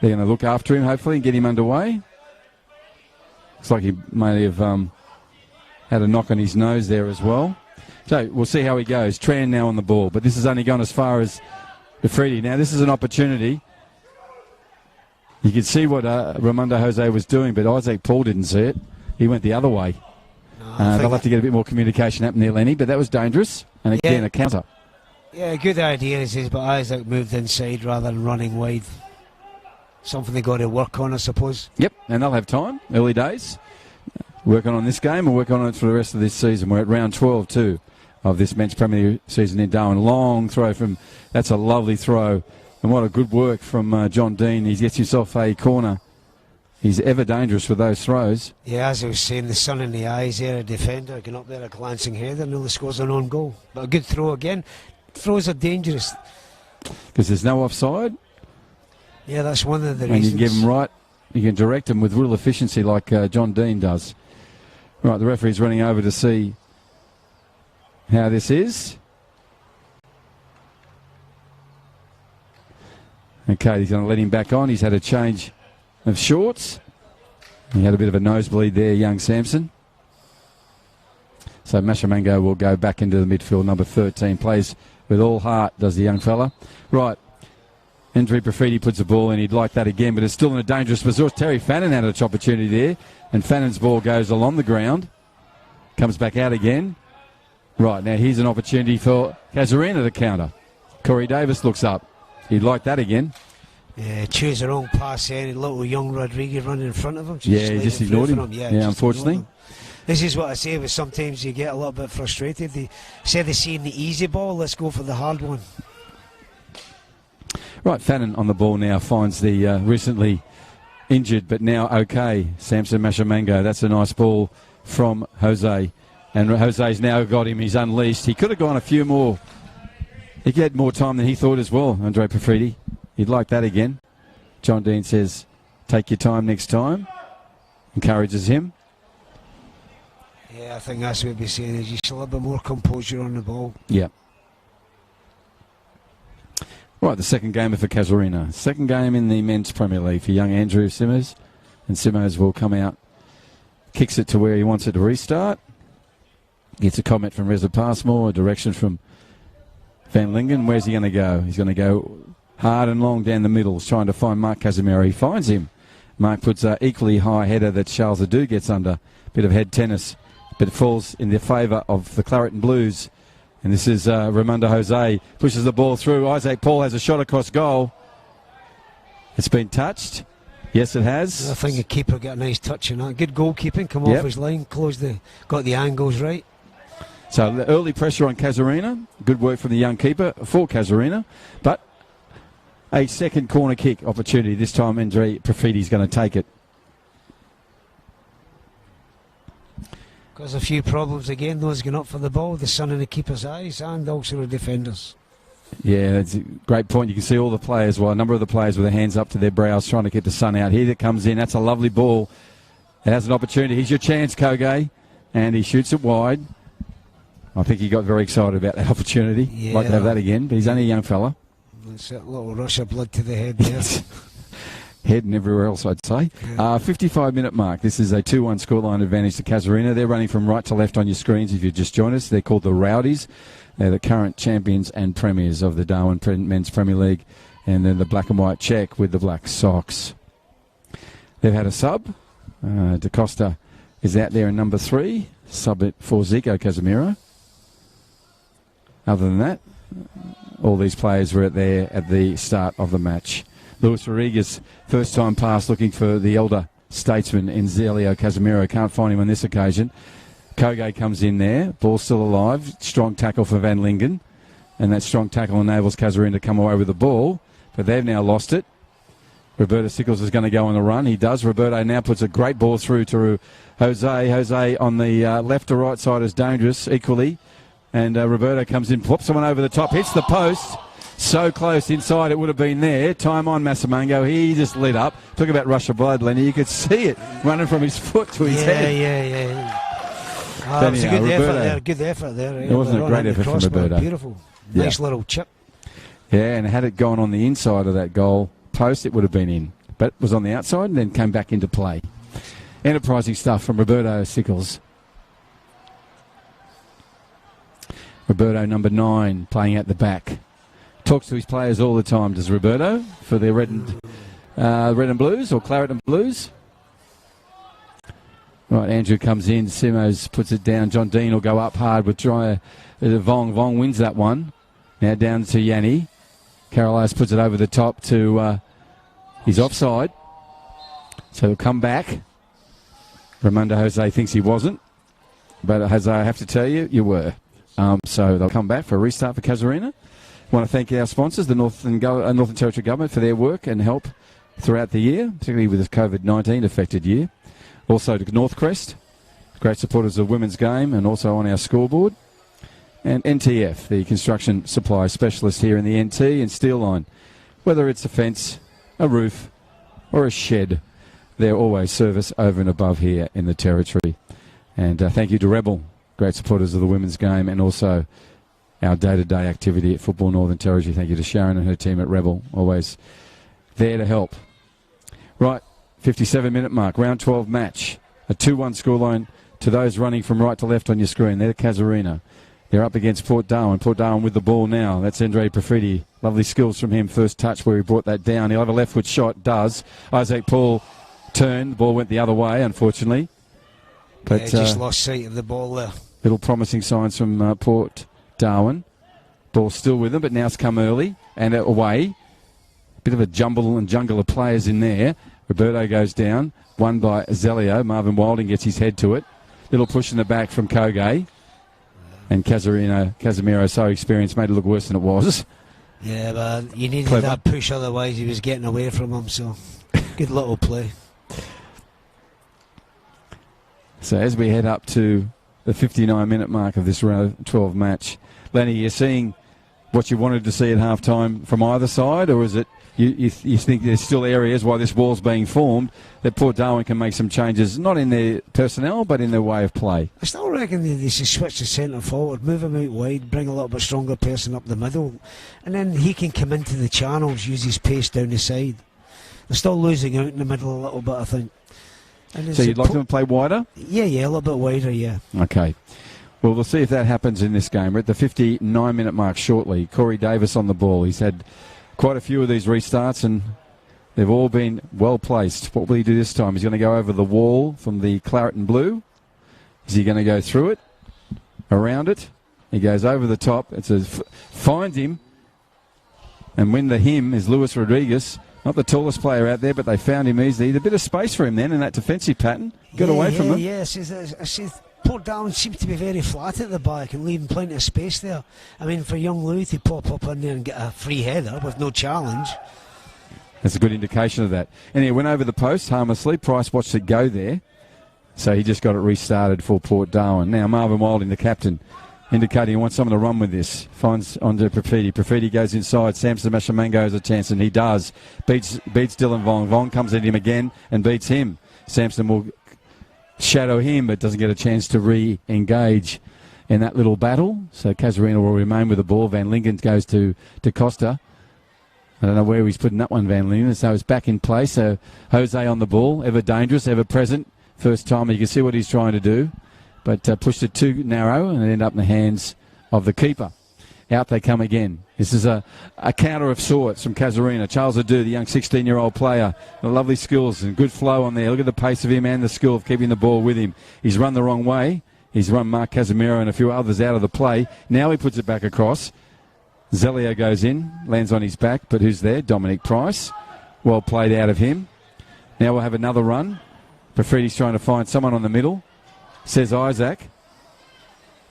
They're going to look after him, hopefully, and get him underway. Looks like he may have had a knock on his nose there as well. So we'll see how he goes. Tran now on the ball, but this has only gone as far as DeFredi. Now this is an opportunity. You can see what Ramondo Jose was doing, but Isaac Paul didn't see it. He went the other way. No, they'll have to get a bit more communication happening there, Lenny, but that was dangerous. And again, a counter. Yeah, good idea, he says, but Isaac moved inside rather than running wide. Something they got to work on, I suppose. Yep, and they'll have time, early days. Working on this game and working on it for the rest of this season. We're at round 12 too of this men's Premier season in Darwin. Long throw from, that's a lovely throw. And what a good work from John Dean. He gets himself a corner. He's ever dangerous with those throws. Yeah, as I was saying, the sun in the eyes there, a defender getting up there, a glancing header, nearly scores an own goal. But a good throw again. Throws are dangerous. Because there's no offside. Yeah, that's one of the reasons. And you can give them right, you can direct them with real efficiency like John Dean does. Right, the referee's running over to see how this is. Okay, he's going to let him back on. He's had a change of shorts. He had a bit of a nosebleed there, young Samson. So Mashamango will go back into the midfield. Number 13 plays with all heart, does the young fella. Right. Andrew Profiti puts the ball in. He'd like that again, but it's still in a dangerous resource. Terry Fannin had an opportunity there, and Fannon's ball goes along the ground. Comes back out again. Right, now here's an opportunity for Casuarina to counter. Corey Davis looks up. He'd like that again. Yeah, choose the wrong pass there. Little young Rodriguez running in front of him. Yeah, he just ignored him. Yeah, unfortunately. This is what I say, but sometimes you get a little bit frustrated. They say they see the easy ball, let's go for the hard one. Right, Fannin on the ball now finds the recently injured but now okay Samson Mashamango. That's a nice ball from Jose. And Jose's now got him. He's unleashed. He could have gone a few more. He had more time than he thought as well, Andre Profiti. He'd like that again. John Dean says Take your time next time. Encourages him. Yeah, I think that's what we're saying, is you still have a bit more composure on the ball. Yeah. Right, the second game for Casuarina. Second game in the Men's Premier League for young Andrew Simmers. And Simmers will come out, kicks it to where he wants it to restart. Gets a comment from Reza Passmore, a direction from Van Lingen. Where's he going to go? He's going to go hard and long down the middle, trying to find Mark Casemiro. He finds him. Mark puts an equally high header that Charles Adu gets under. Bit of head tennis, but it falls in the favour of the Claret and Blues. And this is Raimundo Jose, pushes the ball through. Isaac Paul has a shot across goal. It's been touched. Yes, it has. I think the keeper got a nice touch on that. Good goalkeeping, come off his line, got the angles right. So the early pressure on Casuarina. Good work from the young keeper for Casuarina. But a second corner kick opportunity. This time Andre Profiti's going to take it. There's a few problems again. Those going up for the ball, the sun in the keeper's eyes, and also the defenders. Yeah, that's a great point. You can see all the players, well, a number of the players with their hands up to their brows trying to get the sun out. Here that comes in. That's a lovely ball. It has an opportunity. Here's your chance, Koge. And he shoots it wide. I think he got very excited about that opportunity. Yeah. Like to have that again, but he's only a young fella. It's a little rush of blood to the head there. Head and everywhere else, I'd say. 55-minute mark. This is a 2-1 scoreline advantage to Casuarina. They're running from right to left on your screens if you've just joined us. They're called the Rowdies. They're the current champions and premiers of the Darwin Men's Premier League. And then the black and white check with the black socks. They've had a sub. Da Costa is out there in number 3. Sub it for Zico Casemiro. Other than that, all these players were there at the start of the match. Luis Rodriguez, first time pass, looking for the elder statesman in Zelio Casemiro. Can't find him on this occasion. Koge comes in there. Ball still alive. Strong tackle for Van Lingen. And that strong tackle enables Casuarina to come away with the ball. But they've now lost it. Roberto Sickles is going to go on the run. He does. Roberto now puts a great ball through to Jose. Jose on the left or right side is dangerous equally. And Roberto comes in, pops someone over the top, hits the post. So close inside, it would have been there. Time on Massamango. He just lit up. Talk about rush of blood, Lenny. You could see it running from his foot to his head. Yeah. It was a good effort there. Good effort there. It wasn't a great effort from Roberto. Beautiful. Nice little chip. Yeah, and had it gone on the inside of that goal post, it would have been in. But it was on the outside and then came back into play. Enterprising stuff from Roberto Sickles. Roberto, number 9, playing at the back. Talks to his players all the time, does Roberto, for their red and blues or claret and blues. Right, Andrew comes in. Simos puts it down. John Dean will go up hard with Dryer. Vong. Vong wins that one. Now down to Yanni. Carolias puts it over the top to his offside. So he'll come back. Raimundo Jose thinks he wasn't. But Jose, I have to tell you, you were. So they'll come back for a restart for Casuarina. I want to thank our sponsors, the Northern Territory Government, for their work and help throughout the year, particularly with this COVID-19 affected year. Also to Northcrest, great supporters of women's game and also on our scoreboard. And NTF, the construction supply specialist here in the NT and Steel Line. Whether it's a fence, a roof or a shed, they're always service over and above here in the Territory. And thank you to Rebel, great supporters of the women's game and also our day-to-day activity at Football Northern Territory. Thank you to Sharon and her team at Rebel, always there to help. Right, 57-minute mark, round 12 match. A 2-1 scoreline to those running from right to left on your screen. They're Casuarina. They're up against Port Darwin. Port Darwin with the ball now. That's Andre Profiti. Lovely skills from him. First touch where he brought that down. He'll have a left foot shot. Does. Isaac Paul turned. The ball went the other way, unfortunately. But just lost sight of the ball there. Little promising signs from Port Darwin. Ball still with them, but now it's come early and away. Bit of a jumble and jungle of players in there. Roberto goes down. Won by Zelio. Marvin Wilding gets his head to it. Little push in the back from Koge. And Casemiro, so experienced, made it look worse than it was. Yeah, but you needed Clever. that push, otherwise he was getting away from him, so good little play. So as we head up to the 59-minute mark of this round 12 match, Lenny, you're seeing what you wanted to see at half-time from either side, or is it you think there's still areas while this wall's being formed that Port Darwin can make some changes, not in their personnel but in their way of play? I still reckon they should switch the centre forward, move him out wide, bring a little bit stronger person up the middle, and then he can come into the channels, use his pace down the side. They're still losing out in the middle a little bit, I think. So you'd like them to play wider? Yeah, a little bit wider, yeah. Okay. Well, we'll see if that happens in this game. We're at the 59-minute mark shortly. Corey Davis on the ball. He's had quite a few of these restarts, and they've all been well placed. What will he do this time? He's going to go over the wall from the claret and blue. Is he going to go through it, around it? He goes over the top. Finds him, and when the him is Luis Rodriguez. Not the tallest player out there, but they found him easily. A bit of space for him then in that defensive pattern. Got away from him. Yeah, Port Darwin seems to be very flat at the back and leaving plenty of space there. I mean, for young Lou to pop up in there and get a free header with no challenge. That's a good indication of that. And he went over the post harmlessly. Price watched it go there. So he just got it restarted for Port Darwin. Now Marvin Wilding, the captain, indicating he wants someone to run with this. Finds onto Profiti. Profiti goes inside. Samson Mashamango has a chance, and he does. Beats Dylan Vong. Vong comes at him again and beats him. Samson will shadow him, but doesn't get a chance to re-engage in that little battle. So Casuarina will remain with the ball. Van Lingen goes to Costa. I don't know where he's putting that one, Van Lingen. So it's back in play. So Jose on the ball. Ever dangerous, ever present. First time you can see what he's trying to do. But pushed it too narrow and it ended up in the hands of the keeper. Out they come again. This is a counter of sorts from Casuarina. Charles Adu, the young 16-year-old player. The lovely skills and good flow on there. Look at the pace of him and the skill of keeping the ball with him. He's run the wrong way. He's run Mark Casemiro and a few others out of the play. Now he puts it back across. Zelio goes in, lands on his back, but who's there? Dominic Price. Well played out of him. Now we'll have another run. Profiti's trying to find someone on the middle. Says Isaac.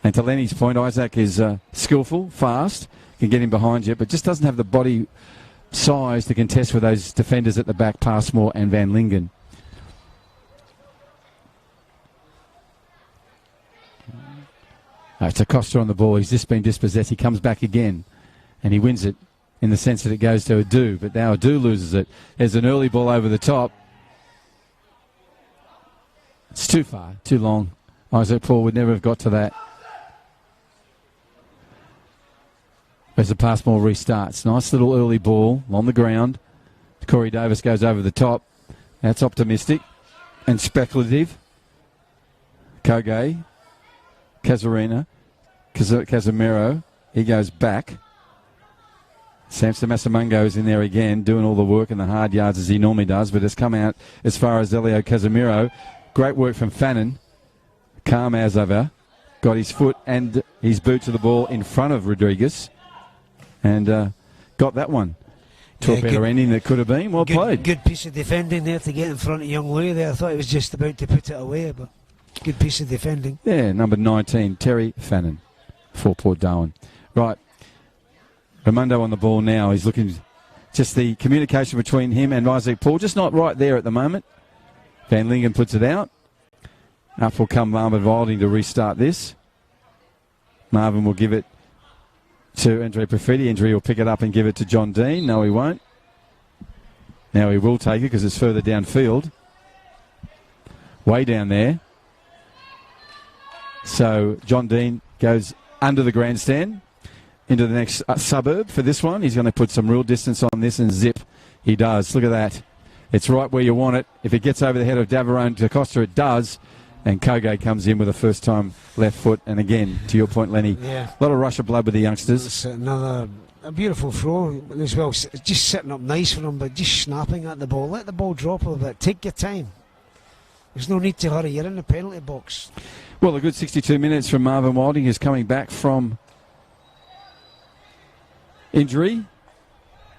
And to Lenny's point, Isaac is skillful, fast, can get him behind you, but just doesn't have the body size to contest with those defenders at the back, Passmore and Van Lingen. It's Acosta on the ball. He's just been dispossessed. He comes back again, and he wins it in the sense that it goes to Adu, but now Adu loses it. There's an early ball over the top. It's too far, too long. Isaac Paul would never have got to that. As the Passmore restarts. Nice little early ball on the ground. Corey Davis goes over the top. That's optimistic and speculative. Koge. Casuarina. Casemiro. He goes back. Samson Massamungo is in there again, doing all the work in the hard yards as he normally does, but it's come out as far as Elio Casemiro. Great work from Fannin. Calm as ever. Got his foot and his boot to the ball in front of Rodriguez. And got that one to a better ending that could have been. Well played. Good piece of defending there to get in front of young Louis there. I thought he was just about to put it away, but good piece of defending. Yeah, number 19, Terry Fannin for Port Darwin. Right. Raimondo on the ball now. He's looking, just the communication between him and Isaac Paul, just not right there at the moment. Van Lingen puts it out. Up will come Marvin Wilding to restart this. Marvin will give it to Andre Profiti. Andre will pick it up and give it to John Dean. No, he won't. Now he will take it because it's further downfield. Way down there. So John Dean goes under the grandstand into the next suburb for this one. He's going to put some real distance on this and zip. He does. Look at that. It's right where you want it. If it gets over the head of Davarone to Costa, it does. And Koge comes in with a first-time left foot. And again, to your point, Lenny, a lot of rush of blood with the youngsters. It's a beautiful throw as well. Just setting up nice for him, but just snapping at the ball. Let the ball drop a little bit. Take your time. There's no need to hurry. You're in the penalty box. Well, a good 62 minutes from Marvin Wilding, who's coming back from injury,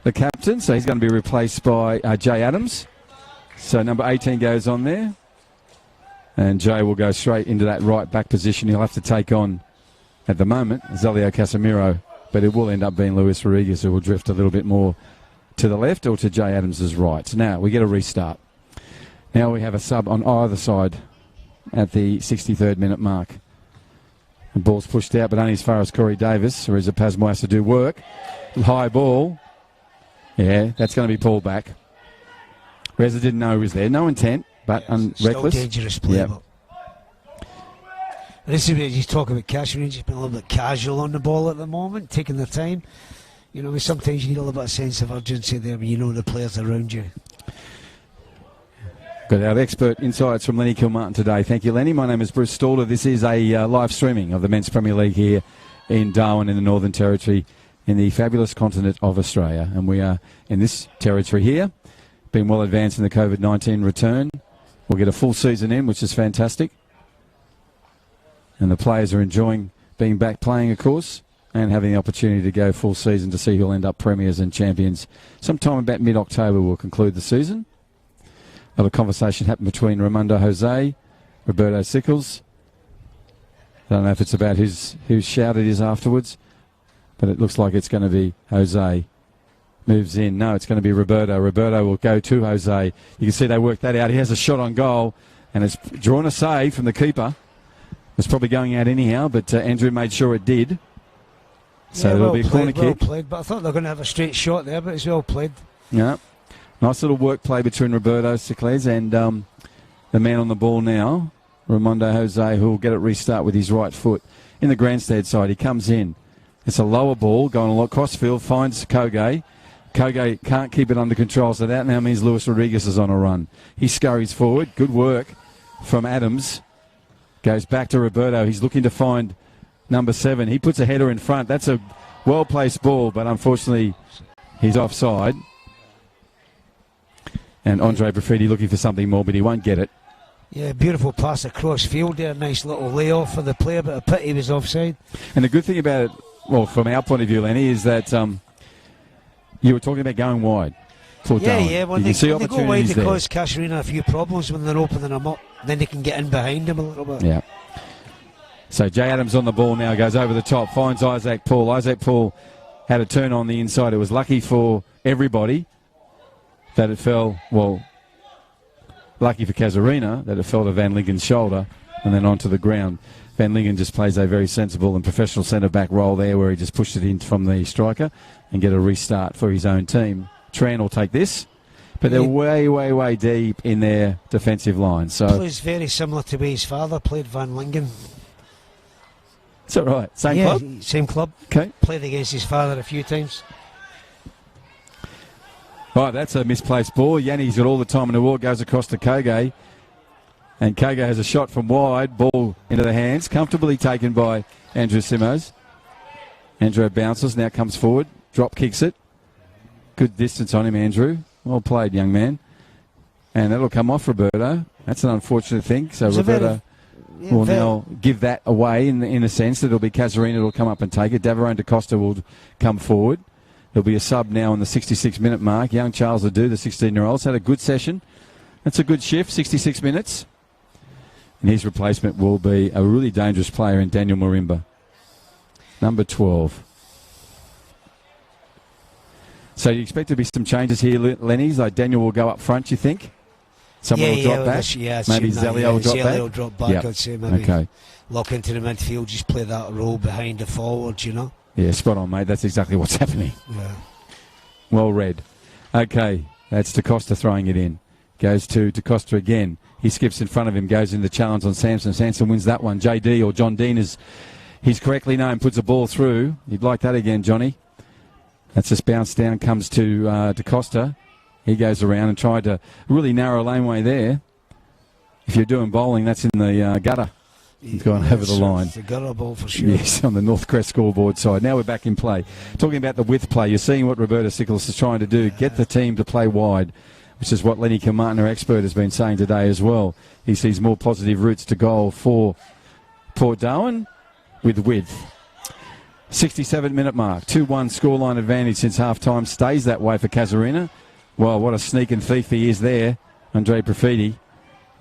the captain. So he's going to be replaced by Jay Adams. So number 18 goes on there. And Jay will go straight into that right back position. He'll have to take on, at the moment, Zelio Casemiro. But it will end up being Luis Rodriguez, who will drift a little bit more to the left or to Jay Adams' right. So now we get a restart. Now we have a sub on either side at the 63rd minute mark. The ball's pushed out, but only as far as Corey Davis, or is it Pasmo has to do work. High ball. Yeah, that's going to be pulled back. Reza didn't know he was there. No intent, but reckless. Still dangerous play. Yep. This is where you talk about Casuarina. He's been a little bit casual on the ball at the moment, taking their time. You know, sometimes you need a little bit of sense of urgency there when you know the players around you. Got our expert insights from Lenny Kilmartin today. Thank you, Lenny. My name is Bruce Stalder. This is a live streaming of the Men's Premier League here in Darwin in the Northern Territory in the fabulous continent of Australia. And we are in this territory here, being well advanced in the COVID-19 return. We'll get a full season in, which is fantastic. And the players are enjoying being back playing, of course, and having the opportunity to go full season to see who'll end up premiers and champions. Sometime about mid-October we'll conclude the season. A lot of conversation happened between Raimundo Jose, Roberto Sickles. I don't know if it's about whose shout it is afterwards, but it looks like it's going to be Jose. Moves in. No, it's going to be Roberto. Roberto will go to Jose. You can see they worked that out. He has a shot on goal, and it's drawn a save from the keeper. It's probably going out anyhow, but Andrew made sure it did. So there'll be a corner kick. Well played, but I thought they were going to have a straight shot there, but it's well played. Yeah. Nice little work play between Roberto Sickles and the man on the ball now, Raimundo Jose, who will get it restart with his right foot. In the grandstand side, he comes in. It's a lower ball going a lot crossfield, finds Koge. Koge can't keep it under control, so that now means Luis Rodriguez is on a run. He scurries forward. Good work from Adams. Goes back to Roberto. He's looking to find number 7. He puts a header in front. That's a well-placed ball, but unfortunately he's offside. And Andre Brafidi looking for something more, but he won't get it. Yeah, beautiful pass across field there. Nice little layoff for the player, but a pity he was offside. And the good thing about it, well, from our point of view, Lenny, is that you were talking about going wide. Yeah, when they go wide, they cause there. Casuarina a few problems when they're opening them up. Then they can get in behind him a little bit. Yeah. So Jay Adams on the ball now, goes over the top, finds Isaac Paul. Isaac Paul had a turn on the inside. It was lucky for everybody that it fell, well, lucky for Casuarina that it fell to Van Lingen's shoulder and then onto the ground. Van Lingen just plays a very sensible and professional centre-back role there where he just pushed it in from the striker and get a restart for his own team. Tran will take this, but they're way deep in their defensive line. So plays very similar to where his father played, Van Lingen. Is that right? Same club? Same club. Okay. Played against his father a few times. Right, that's a misplaced ball. Yanni's got all the time in the world, goes across to Koge. And Koge has a shot from wide, ball into the hands, comfortably taken by Andrew Simos. Andrew bounces, now comes forward, drop kicks it. Good distance on him, Andrew. Well played, young man. And that'll come off Roberto. That's an unfortunate thing. So Roberto will now give that away in a sense. It'll be Casuarina who will come up and take it. Daverone DaCosta will come forward. There'll be a sub now on the 66-minute mark. Young Charles Ledoux, the 16-year-old, had a good session. That's a good shift, 66 minutes. And his replacement will be a really dangerous player in Daniel Marimba, number 12. So you expect to be some changes here, Lenny? Like Daniel will go up front, you think? Someone will drop back? Maybe Zelio will drop back? Zelio will drop back, yep. I'd say. Maybe lock into the midfield, just play that role behind the forwards, you know? Yeah, spot on, mate. That's exactly what's happening. Yeah. Well read. Okay, that's DaCosta throwing it in. Goes to DaCosta again. He skips in front of him, goes in the challenge on Samson. Samson wins that one. JD, or John Dean as he's correctly known, puts a ball through. You'd like that again, Johnny. That's just bounced down, comes to DaCosta. He goes around and tried to really narrow laneway there. If you're doing bowling, that's in the gutter. He's gone over the line. It's a gutter ball for sure. Yes, on the North Crest scoreboard side. Now we're back in play. Talking about the width play, you're seeing what Roberto Sickles is trying to do. Get the team to play wide, which is what Lenny Kilmartin, our expert, has been saying today as well. He sees more positive routes to goal for Port Darwin with width. 67-minute mark. 2-1 scoreline advantage since half-time. Stays that way for Casuarina. Well, what a sneak and thief he is there. Andre Profiti.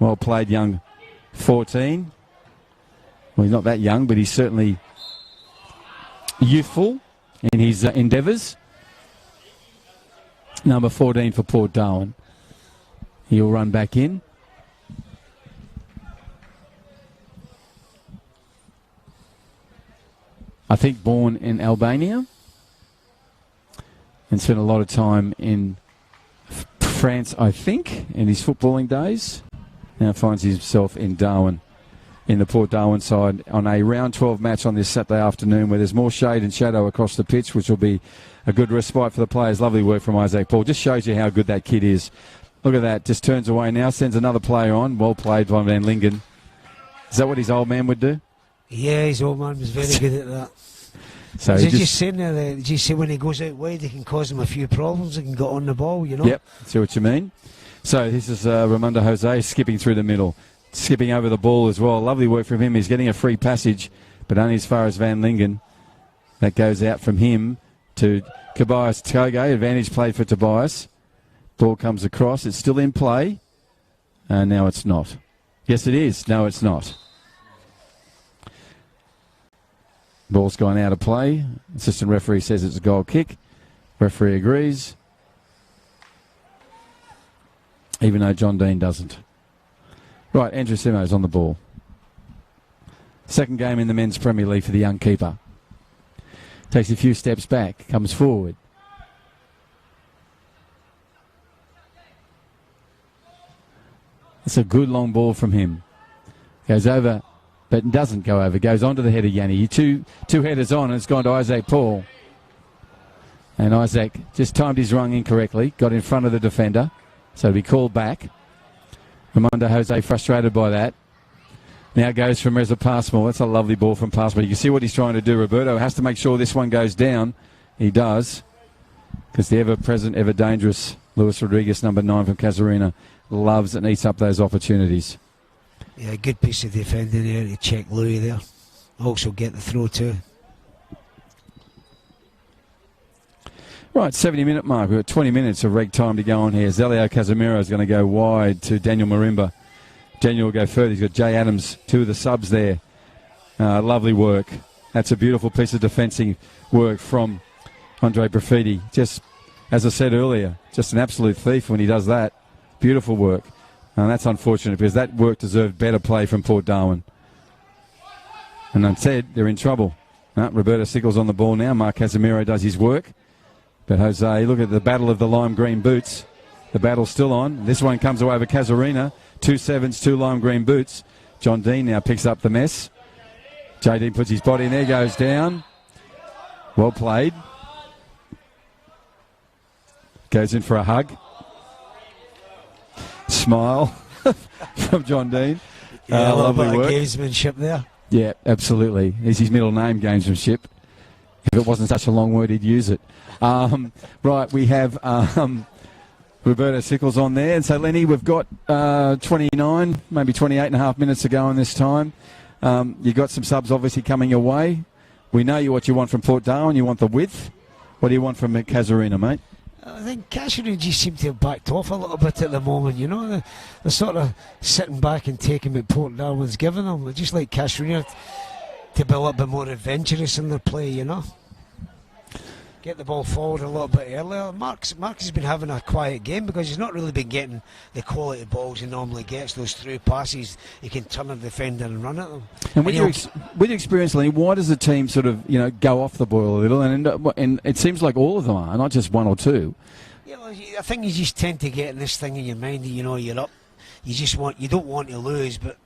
Well played, young 14. Well, he's not that young, but he's certainly youthful in his endeavours. Number 14 for Port Darwin. He'll run back in. I think born in Albania and spent a lot of time in France, I think, in his footballing days. Now finds himself in Darwin, in the Port Darwin side, on a round 12 match on this Saturday afternoon where there's more shade and shadow across the pitch, which will be a good respite for the players. Lovely work from Isaac Paul. Just shows you how good that kid is. Look at that. Just turns away now, sends another player on. Well played by Van Lingen. Is that what his old man would do? Yeah, his old man was very good at that. So just saying there, did you say when he goes out wide, he can cause them a few problems, he can get on the ball, you know? Yep, see what you mean. So this is Raimundo Jose skipping through the middle, skipping over the ball as well. Lovely work from him. He's getting a free passage, but only as far as Van Lingen. That goes out from him to Tobias Toge. Advantage played for Tobias. Ball comes across. It's still in play. And now it's not. Yes, it is. No, it's not. Ball's gone out of play. Assistant referee says it's a goal kick. Referee agrees. Even though John Dean doesn't. Right, Andrew Simo's on the ball. Second game in the Men's Premier League for the young keeper. Takes a few steps back, comes forward. It's a good long ball from him. Goes over, but doesn't go over. Goes onto the head of Yanni. Two headers on, and it's gone to Isaac Paul. And Isaac just timed his rung incorrectly, got in front of the defender, so to be called back. Raimundo Jose frustrated by that. Now goes from Reza Passmore. That's a lovely ball from Passmore. You can see what he's trying to do. Roberto has to make sure this one goes down. He does. Because the ever-present, ever-dangerous Luis Rodriguez, number 9 from Casuarina, loves and eats up those opportunities. Yeah, good piece of defending there to check Louis there. Also get the throw too. Right, 70-minute mark. We've got 20 minutes of reg time to go on here. Zelio Casemiro is going to go wide to Daniel Marimba. Daniel will go further. He's got Jay Adams, 2 of the subs there. Lovely work. That's a beautiful piece of defensive work from Andre Profiti. Just, as I said earlier, just an absolute thief when he does that. Beautiful work. And that's unfortunate because that work deserved better play from Port Darwin. And instead, they're in trouble. Roberto Sickles on the ball now. Mark Casemiro does his work. But Jose, look at the battle of the lime green boots. The battle's still on. This one comes away with Casuarina. 2 sevens, 2 lime green boots. John Dean now picks up the mess. JD puts his body in there, goes down. Well played. Goes in for a hug. Smile from John Dean. Yeah, a lovely little bit work. of gamesmanship there. Yeah, absolutely. It's his middle name, gamesmanship. If it wasn't such a long word, he'd use it. Right, we have Roberto Sickles on there. And so, Lenny, we've got 29, maybe 28 and a half minutes to go in this time. You've got some subs obviously coming your way. We know what you want from Port Darwin. You want the width. What do you want from Casuarina, mate? I think Casuarina just seem to have backed off a little bit at the moment, you know. They're sort of sitting back and taking what Port Darwin's giving them. They just like Casuarina to be a little bit more adventurous in their play, you know. Get the ball forward a little bit earlier. Mark has been having a quiet game because he's not really been getting the quality balls he normally gets, those through passes. He can turn a defender and run at them. And with your experience, Lenny, why does the team sort of, go off the boil a little? And it seems like all of them are, not just one or two. Yeah, well, I think you just tend to get in this thing in your mind that, you're up. You don't want to lose, but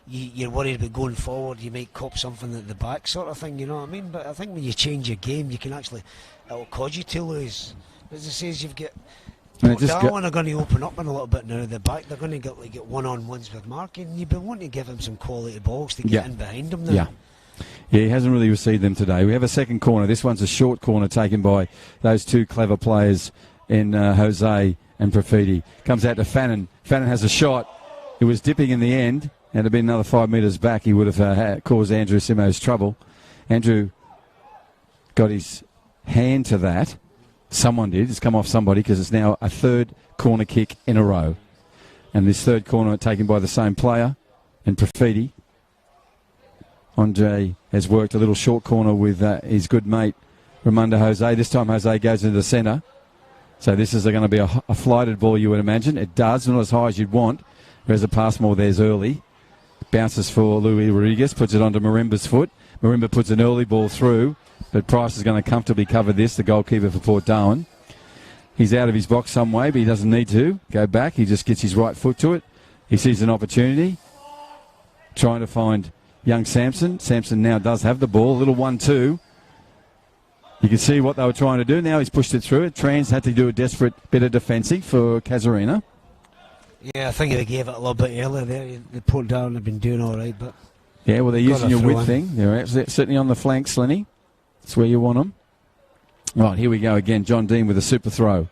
you're worried about going forward. You might cop something at the back, sort of thing. You know what I mean? But I think when you change your game, you can it'll cause you to lose. As I say, you've got Darwin are going to open up in a little bit now at the back. They're going to get one-on-ones with Mark, and you've been wanting to give him some quality balls to get in behind him now. Yeah. Yeah, he hasn't really received them today. We have a second corner. This one's a short corner taken by those two clever players in Jose and Profiti. Comes out to Fannin. Fannin has a shot. It was dipping in the end. And it'd been another 5 metres back, he would have caused Andrew Simo's trouble. Andrew got his hand to that. Someone did. It's come off somebody because it's now a third corner kick in a row. And this third corner taken by the same player and Profiti. Andre has worked a little short corner with his good mate Raimundo Jose. This time Jose goes into the centre. So this is going to be a flighted ball, you would imagine. It does, not as high as you'd want. There's a pass more there's early. Bounces for Luis Rodriguez, puts it onto Marimba's foot. Marimba puts an early ball through, but Price is going to comfortably cover this, the goalkeeper for Port Darwin. He's out of his box some way, but he doesn't need to go back. He just gets his right foot to it. He sees an opportunity, trying to find young Sampson. Sampson now does have the ball, a little 1-2. You can see what they were trying to do. Now he's pushed it through it. Trans had to do a desperate bit of defending for Casuarina. Yeah, I think they gave it a little bit earlier there. The Port Darwin have been doing all right, but... Yeah, well, they're using your width thing. They're certainly on the flanks, Lenny. That's where you want them. Right, here we go again. John Dean with a super throw.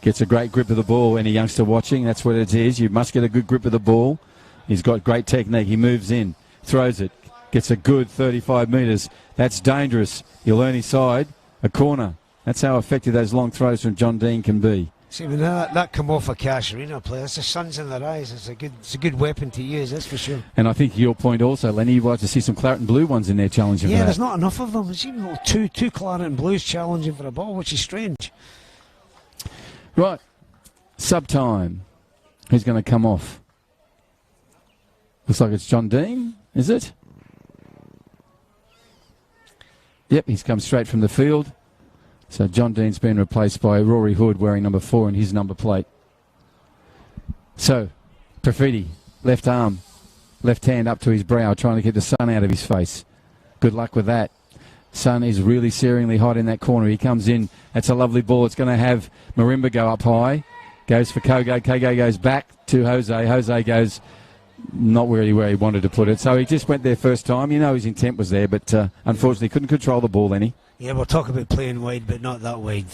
Gets a great grip of the ball. Any youngster watching, that's what it is. You must get a good grip of the ball. He's got great technique. He moves in, throws it, gets a good 35 metres. That's dangerous. He'll earn his side. A corner. That's how effective those long throws from John Dean can be. See, when that come off a Casuarina player, it's the suns in their eyes. It's a good weapon to use, that's for sure. And I think your point also, Lenny, you'd like to see some claret and blue ones in there challenging for that. Yeah, there's not enough of them. There's even two claret and blues challenging for a ball, which is strange. Right, sub-time. Who's going to come off? Looks like it's John Dean, is it? Yep, he's come straight from the field. So John Dean's been replaced by Rory Hood wearing number 4 in his number plate. So, Profiti, left arm, left hand up to his brow, trying to get the sun out of his face. Good luck with that. Sun is really searingly hot in that corner. He comes in. That's a lovely ball. It's going to have Marimba go up high. Goes for Kogo. Kogo goes back to Jose. Jose goes not really where he wanted to put it. So he just went there first time. You know his intent was there, but unfortunately couldn't control the ball, Lenny. Yeah, we'll talk about playing wide, but not that wide.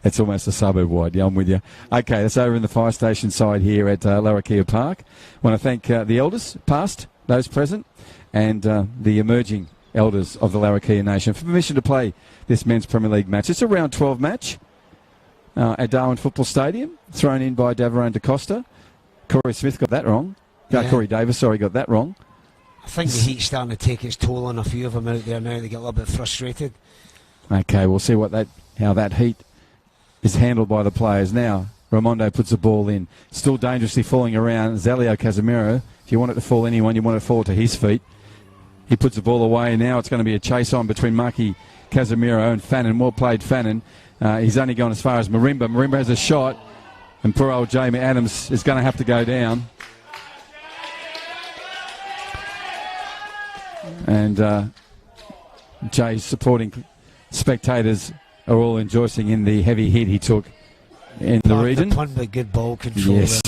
It's almost a suburb wide. Yeah, I'm with you. Okay, that's over in the fire station side here at Larrakia Park. I want to thank the elders, past, those present, and the emerging elders of the Larrakia Nation for permission to play this Men's Premier League match. It's a round 12 match at Darwin Football Stadium, thrown in by Davarone da Costa. Corey Smith got that wrong. Yeah. Corey Davis, sorry, got that wrong. I think the heat's starting to take its toll on a few of them out there now. They get a little bit frustrated. Okay, we'll see how that heat is handled by the players. Now, Raimondo puts the ball in. Still dangerously falling around. Zelio Casemiro, if you want it to fall anyone, you want it to fall to his feet. He puts the ball away. Now it's going to be a chase on between Maki Casemiro and Fannin. Well played, Fannin. He's only gone as far as Marimba. Marimba has a shot, and poor old Jamie Adams is going to have to go down. And Jay's supporting spectators are all enjoying in the heavy hit he took in the region. Pun, but good ball control. Yes,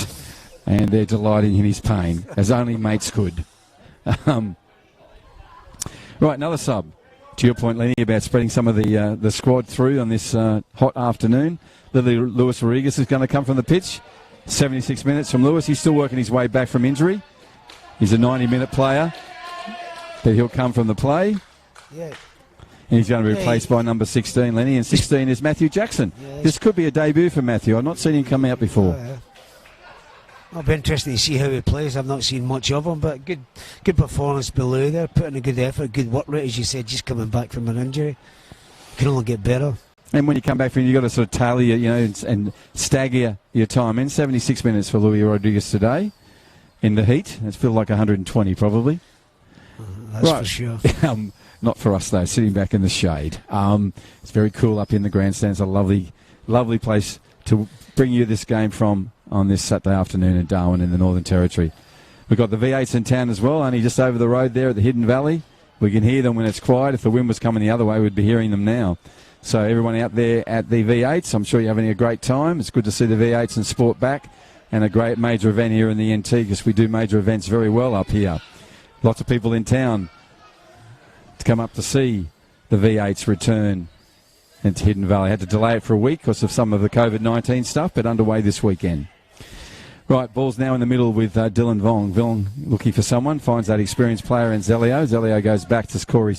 and they're delighting in his pain, as only mates could. Right, another sub. To your point, Lenny, about spreading some of the squad through on this hot afternoon. Luis Rodriguez is going to come from the pitch. 76 minutes from Lewis. He's still working his way back from injury. He's a 90-minute player. But he'll come from the play. Yeah. And he's going to be replaced by number 16, Lenny. And 16 is Matthew Jackson. Yeah, this could be a debut for Matthew. I've not seen him come out before. Oh, yeah. It'll be interesting to see how he plays. I've not seen much of him, but good performance below there. Putting a good effort, good work rate, as you said, just coming back from an injury. Can only get better. And when you come back from, you've got to sort of tally it, and stagger your time in. 76 minutes for Luis Rodriguez today in the heat. It feels like 120 probably. That's right. For sure. Not for us, though, sitting back in the shade. It's very cool up in the grandstands. A lovely, lovely place to bring you this game from on this Saturday afternoon in Darwin in the Northern Territory. We've got the V8s in town as well, only just over the road there at the Hidden Valley. We can hear them when it's quiet. If the wind was coming the other way, we'd be hearing them now. So everyone out there at the V8s, I'm sure you're having a great time. It's good to see the V8s and sport back, and a great major event here in the NT, because we do major events very well up here. Lots of people in town to come up to see the V8's return into Hidden Valley. Had to delay it for a week because of some of the COVID-19 stuff, but underway this weekend. Right, ball's now in the middle with Dylan Vong. Vong looking for someone, finds that experienced player in Zelio. Zelio goes back to Corey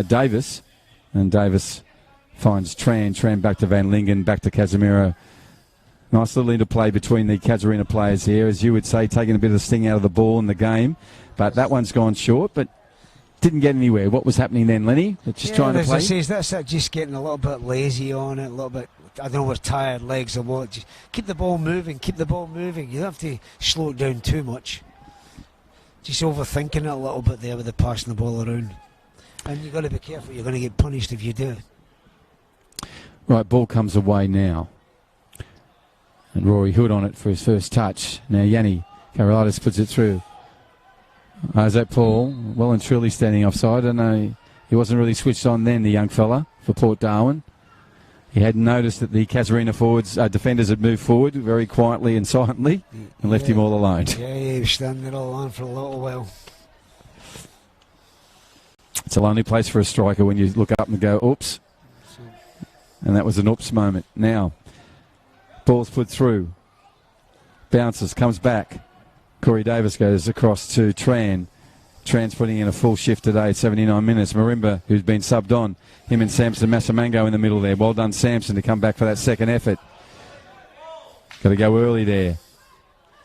Davis, and Davis finds Tran. Tran back to Van Lingen, back to Casemiro. Nice little interplay between the Casuarina players here, as you would say, taking a bit of the sting out of the ball in the game. But that one's gone short, but didn't get anywhere. What was happening then, Lenny? Just trying to play? As I say, that's just getting a little bit lazy on it, a little bit, I don't know, with tired legs or what. Just keep the ball moving, keep the ball moving. You don't have to slow it down too much. just overthinking it a little bit there with the passing the ball around. And you've got to be careful, you're going to get punished if you do. Right, ball comes away now. And Rory Hood on it for his first touch. Now Yanni Karolidis puts it through. Isaac Paul, well and truly standing offside. I know he wasn't really switched on then, the young fella, for Port Darwin. He hadn't noticed that the Casuarina forwards, defenders had moved forward very quietly and silently and left him all alone. Yeah, he was standing there all alone for a little while. It's a lonely place for a striker when you look up and go, oops. And that was an oops moment. Now, ball's put through. Bounces, comes back. Corey Davis goes across to Tran. Tran's putting in a full shift today at 79 minutes. Marimba, who's been subbed on. Him and Samson Masamango in the middle there. Well done, Samson, to come back for that second effort. Got to go early there.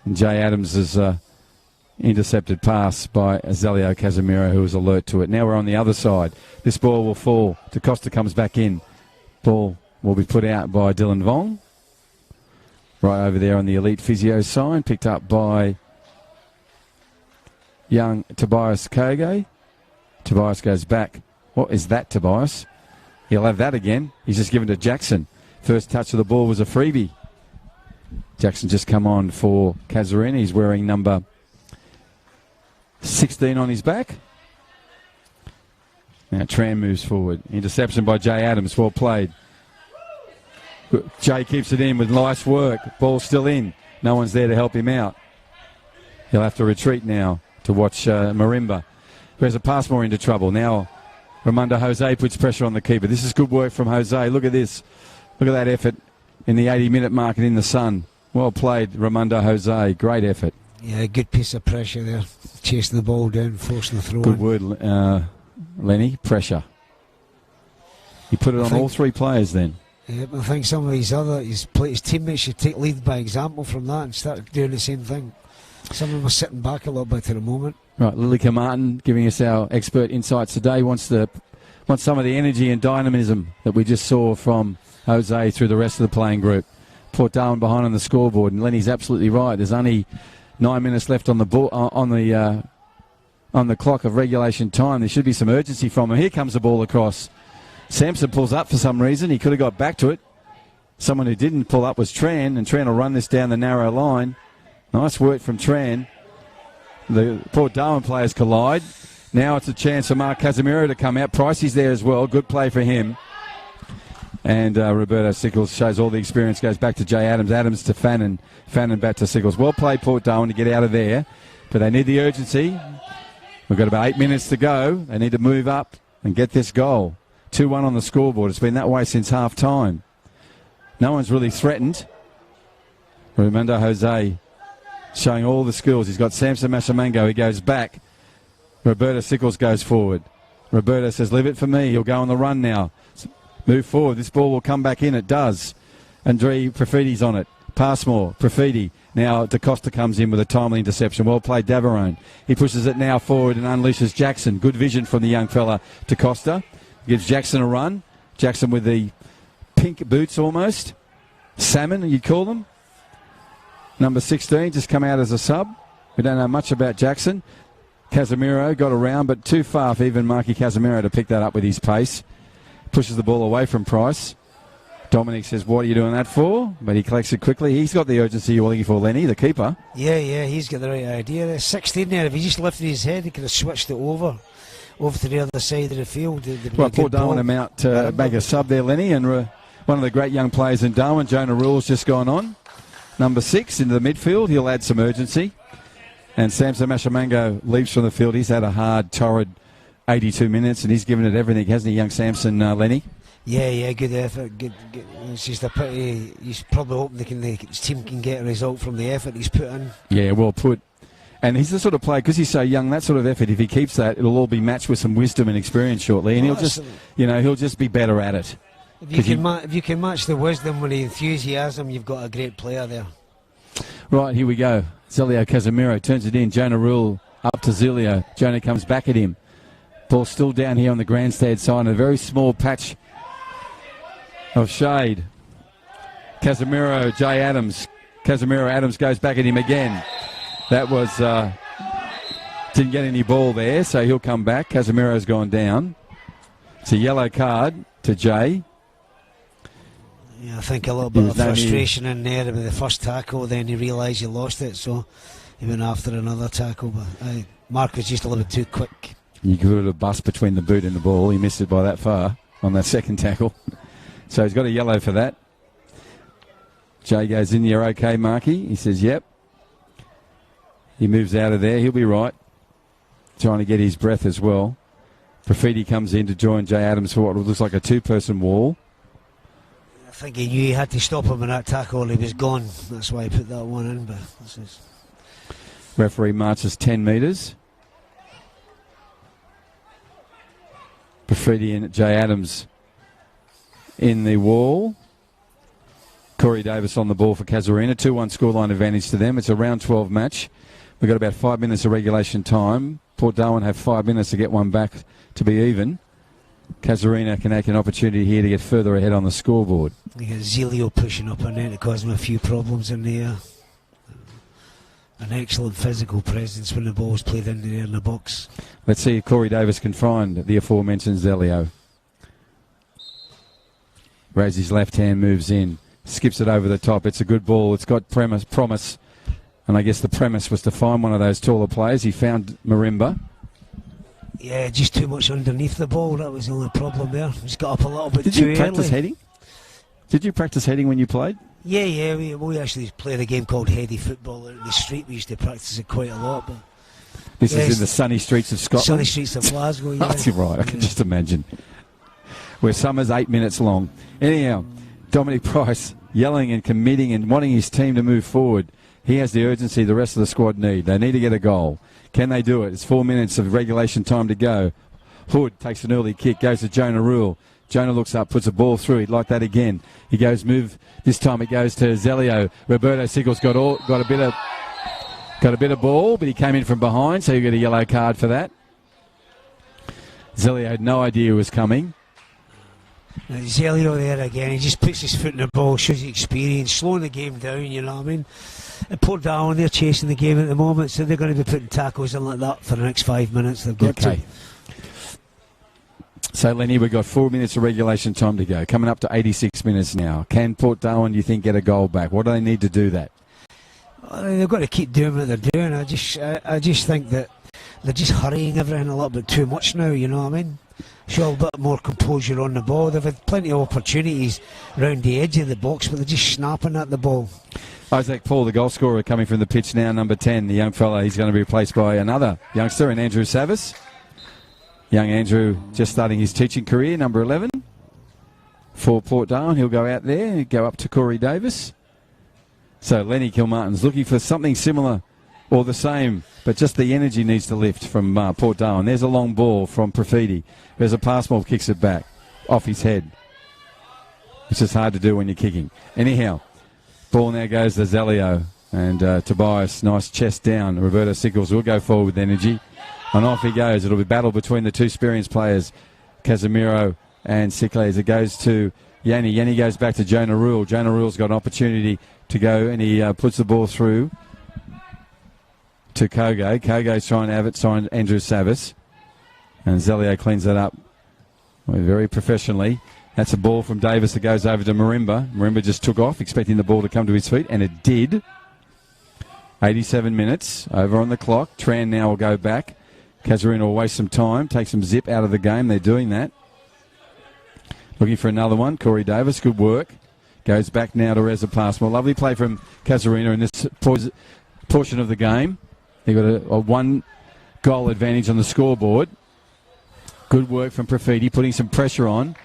And Jay Adams has intercepted pass by Azelio Casemiro, who was alert to it. Now we're on the other side. This ball will fall. DaCosta comes back in. Ball will be put out by Dylan Vong. Right over there on the elite physio sign. Picked up by young Tobias Koge. Tobias goes back. What is that, Tobias? He'll have that again. He's just given to Jackson. First touch of the ball was a freebie. Jackson just come on for Casuarina. He's wearing number 16 on his back. Now Tran moves forward. Interception by Jay Adams. Well played. Jay keeps it in with nice work. Ball still in. No one's there to help him out. He'll have to retreat now to watch Marimba, who has a pass more into trouble. Now Ramondo Jose puts pressure on the keeper. This is good work from Jose. Look at this. Look at that effort in the 80-minute mark and in the sun. Well played, Ramondo Jose. Great effort. Yeah, good piece of pressure there. Chasing the ball down, forcing the throw. Good word, Lenny. Pressure. He put it on all three players then. Yeah, I think some of his teammates should lead by example from that and start doing the same thing. Some of them are sitting back a little bit at the moment. Right, Lilika Martin giving us our expert insights today. Wants some of the energy and dynamism that we just saw from Jose through the rest of the playing group. Port Darwin behind on the scoreboard, and Lenny's absolutely right. There's only 9 minutes left on the ball, on the clock of regulation time. There should be some urgency from him. Here comes the ball across. Sampson pulls up for some reason. He could have got back to it. Someone who didn't pull up was Tran, and Tran will run this down the narrow line. Nice work from Tran. The Port Darwin players collide. Now it's a chance for Mark Casemiro to come out. Pricey's there as well. Good play for him. And Roberto Sickles shows all the experience. Goes back to Jay Adams. Adams to Fannin. Fannin back to Sickles. Well played, Port Darwin, to get out of there. But they need the urgency. We've got about 8 minutes to go. They need to move up and get this goal. 2-1 on the scoreboard. It's been that way since half time. No one's really threatened. Ramondo Jose showing all the skills. He's got Samson Masamango. He goes back. Roberto Sickles goes forward. Roberto says, leave it for me. He'll go on the run now. Move forward. This ball will come back in. It does. Andre Profidi's on it. Passmore. Profidi. Now DaCosta comes in with a timely interception. Well played, Davarone. He pushes it now forward and unleashes Jackson. Good vision from the young fella, DaCosta. Gives Jackson a run. Jackson with the pink boots almost. Salmon, you'd call them. Number 16 just come out as a sub. We don't know much about Jackson. Casemiro got around, but too far for even Marky Casemiro to pick that up with his pace. Pushes the ball away from Price. Dominic says, what are you doing that for? But he collects it quickly. He's got the urgency you're looking for, Lenny, the keeper. Yeah, he's got the right idea. There's 16 there. If he just lifted his head, he could have switched it over to the other side of the field. Well, Port Darwin are out to make a sub there, Lenny, and one of the great young players in Darwin, Jonah Rule's just gone on. Number 6 into the midfield. He'll add some urgency. And Samson Masamango leaves from the field. He's had a hard, torrid 82 minutes, and he's given it everything, hasn't he, young Samson, Lenny? Yeah, good effort. Good. It's just a pity. He's probably hoping his team can get a result from the effort he's put in. Yeah, well put. And he's the sort of player, because he's so young, that sort of effort, if he keeps that, it'll all be matched with some wisdom and experience shortly, and he'll just be better at it. If you can match the wisdom with the enthusiasm, you've got a great player there. Right, here we go. Zelio Casemiro turns it in. Jonah Rule up to Zelio. Jonah comes back at him. Ball still down here on the grandstand side. A very small patch of shade. Casemiro, Jay Adams. Casemiro, Adams goes back at him again. That was Didn't get any ball there, so he'll come back. Casimiro's gone down. It's a yellow card to Jay. Yeah, I think a little bit of frustration in there with the first tackle, then he realised he lost it, so he went after another tackle. But Mark was just a little bit too quick. You could have bust between the boot and the ball. He missed it by that far on that second tackle. So he's got a yellow for that. Jay goes in, you're okay, Marky? He says, yep. He moves out of there. He'll be right. Trying to get his breath as well. Profiti comes in to join Jay Adams for what looks like a two-person wall. I think he knew he had to stop him in that tackle or he was gone. That's why he put that one in. But this is... Referee marches 10 metres. Profiti and Jay Adams in the wall. Corey Davis on the ball for Casuarina. 2-1 scoreline advantage to them. It's a round 12 match. We've got about 5 minutes of regulation time. Port Darwin have 5 minutes to get one back to be even. Casuarina can take an opportunity here to get further ahead on the scoreboard. You got Zelio pushing up on there to cause him a few problems in there. An excellent physical presence when the ball's played in there in the box. Let's see if Corey Davis can find the aforementioned Zelio. Raises his left hand, moves in, skips it over the top. It's a good ball. It's got promise. And I guess the premise was to find one of those taller players. He found Marimba. Yeah, just too much underneath the ball. That was the only problem there. Just got up a little bit too early. Did you practice heading? Did you practice heading when you played? Yeah. We actually played a game called heady football out in the street. We used to practice it quite a lot. But this is in the sunny streets of Scotland? Sunny streets of Glasgow, yeah. That's right, I can just imagine. Where summer's 8 minutes long. Anyhow, Dominic Price yelling and committing and wanting his team to move forward. He has the urgency the rest of the squad need. They need to get a goal. Can they do it? It's 4 minutes of regulation time to go. Hood takes an early kick, goes to Jonah Rule. Jonah looks up, puts a ball through. He'd like that again. He goes move. This time it goes to Zelio. Roberto Sickles got a bit of ball, but he came in from behind, so you get a yellow card for that. Zelio had no idea it was coming. Zelio there again. He just puts his foot in the ball, shows his experience, slowing the game down. You know what I mean? And Port Darwin, they're chasing the game at the moment, so they're going to be putting tackles in like that for the next 5 minutes. They've got to. So, Lenny, we've got 4 minutes of regulation time to go. Coming up to 86 minutes now. Can Port Darwin, you think, get a goal back? What do they need to do that? They've got to keep doing what they're doing. I just think that they're just hurrying everything a little bit too much now, you know what I mean? Show a bit more composure on the ball. They've had plenty of opportunities round the edge of the box, but they're just snapping at the ball. Isaac Paul, the goal scorer, coming from the pitch now, number 10, the young fella. He's going to be replaced by another youngster in Andrew Savis. Young Andrew just starting his teaching career, number 11. For Port Darwin, he'll go out there and go up to Corey Davis. So Lenny Kilmartin's looking for something similar or the same, but just the energy needs to lift from Port Darwin. There's a long ball from Profiti. There's a pass ball, kicks it back off his head. It's just hard to do when you're kicking. Anyhow, ball now goes to Zelio and Tobias, nice chest down. Roberto Sickles will go forward with energy. And off he goes. It'll be battle between the two experienced players, Casimiro and Sickles. As it goes to Yanni. Yanni goes back to Jonah Rule. Jonah Rule's got an opportunity to go, and he puts the ball through to Kogo. Kogo's trying to have it signed Andrew Savis. And Zelio cleans that up very professionally. That's a ball from Davis that goes over to Marimba. Marimba just took off, expecting the ball to come to his feet, and it did. 87 minutes over on the clock. Tran now will go back. Casuarina will waste some time, take some zip out of the game. They're doing that. Looking for another one. Corey Davis, good work. Goes back now to Reza Passmore. Lovely play from Casuarina in this portion of the game. They got a one-goal advantage on the scoreboard. Good work from Profiti, putting some pressure on.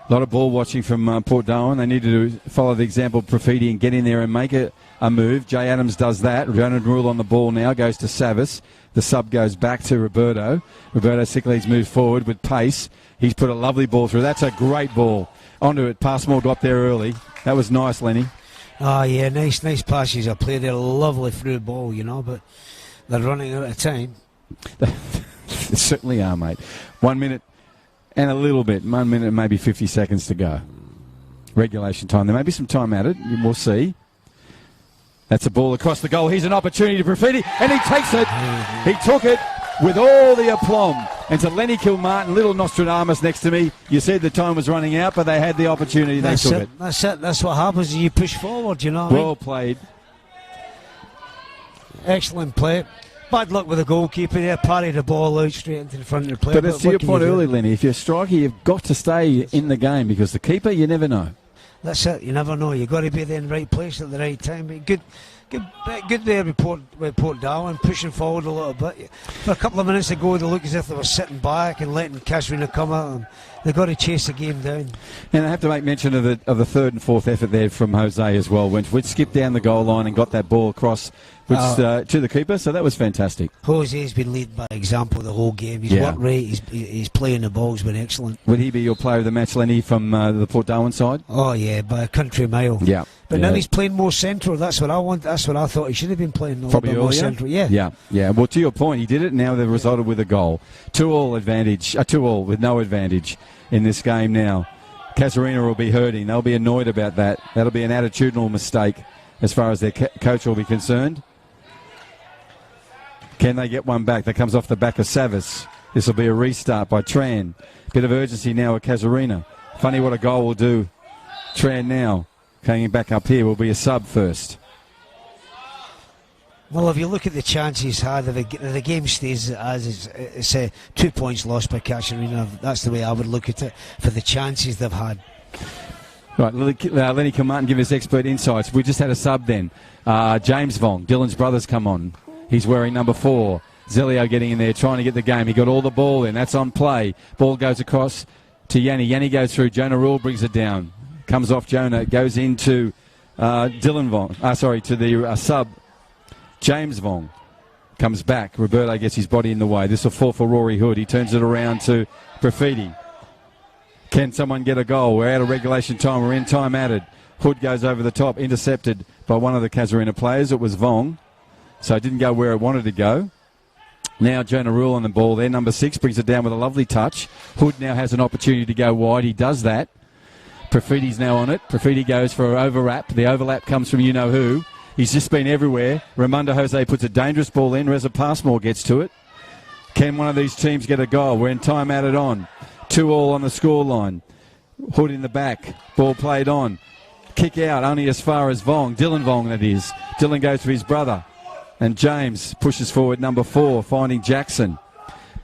A lot of ball watching from Port Darwin. They need to follow the example of Profiti and get in there and make a move. Jay Adams does that. Ronan Rule on the ball now, goes to Savis. The sub goes back to Roberto. Roberto Sickles moves forward with pace. He's put a lovely ball through. That's a great ball. Onto it. Passmore got there early. That was nice, Lenny. Oh, yeah, nice passes. I played a lovely through ball, you know, but they're running out of time. They certainly are, mate. 1 minute and a little bit. 1 minute and maybe 50 seconds to go. Regulation time. There may be some time added. We'll see. That's a ball across the goal. Here's an opportunity to Profiti, and he takes it. He took it. with all the aplomb. And to Lenny Kilmartin, little Nostradamus next to me, you said the time was running out, but they had the opportunity. They took it. That's it. That's what happens. You push forward, you know what I mean? Well played. Excellent play. Bad luck with the goalkeeper there. Parried the ball out straight into the front of the player. But it's to your point earlier, Lenny, if you're a striker, you've got to stay in the game because the keeper, you never know. That's it. You never know. You've got to be there in the right place at the right time. But good there with Port Darwin, pushing forward a little bit. For a couple of minutes ago, they looked as if they were sitting back and letting Casuarina come out. And they've got to chase the game down. And I have to make mention of the third and fourth effort there from Jose as well, which skipped down the goal line and got that ball across to the keeper. So that was fantastic. Jose's been leading by example the whole game. His work rate, he's playing the ball's been excellent. Would he be your player of the match, Lenny, from the Port Darwin side? Oh yeah, by a country mile. Yeah. But now he's playing more central. That's what I want. That's what I thought he should have been playing. Probably more central. Yeah. Well, to your point, he did it. Now they've resulted with a goal. 2-2 advantage. 2-2 with no advantage in this game now. Casuarina will be hurting. They'll be annoyed about that. That'll be an attitudinal mistake as far as their coach will be concerned. Can they get one back? That comes off the back of Savas. This will be a restart by Tran. Bit of urgency now with Casuarina. Funny what a goal will do. Tran now coming back up here will be a sub first. Well, if you look at the chances had, if the game stays as it's 2 points lost by Casuarina. That's the way I would look at it for the chances they've had. Right, Lenny Kilmartin give us expert insights. We just had a sub then. James Vong, Dylan's brother's come on. He's wearing number 4. Zelio getting in there, trying to get the game. He got all the ball in. That's on play. Ball goes across to Yanni. Yanni goes through. Jonah Rule brings it down. Comes off Jonah. Goes into Dylan Vong. To the sub. James Vong comes back. Roberto gets his body in the way. This will fall for Rory Hood. He turns it around to Profiti. Can someone get a goal? We're out of regulation time. We're in time added. Hood goes over the top. Intercepted by one of the Casuarina players. It was Vong. So it didn't go where it wanted to go. Now Jonah Rule on the ball there. Number 6 brings it down with a lovely touch. Hood now has an opportunity to go wide. He does that. Profiti's now on it. Profiti goes for an overlap. The overlap comes from you-know-who. He's just been everywhere. Ramondo Jose puts a dangerous ball in. Reza Passmore gets to it. Can one of these teams get a goal? We're in time added on. 2-2 on the scoreline. Hood in the back. Ball played on. Kick out only as far as Vong. Dylan Vong, that is. Dylan goes for his brother. And James pushes forward number 4, finding Jackson.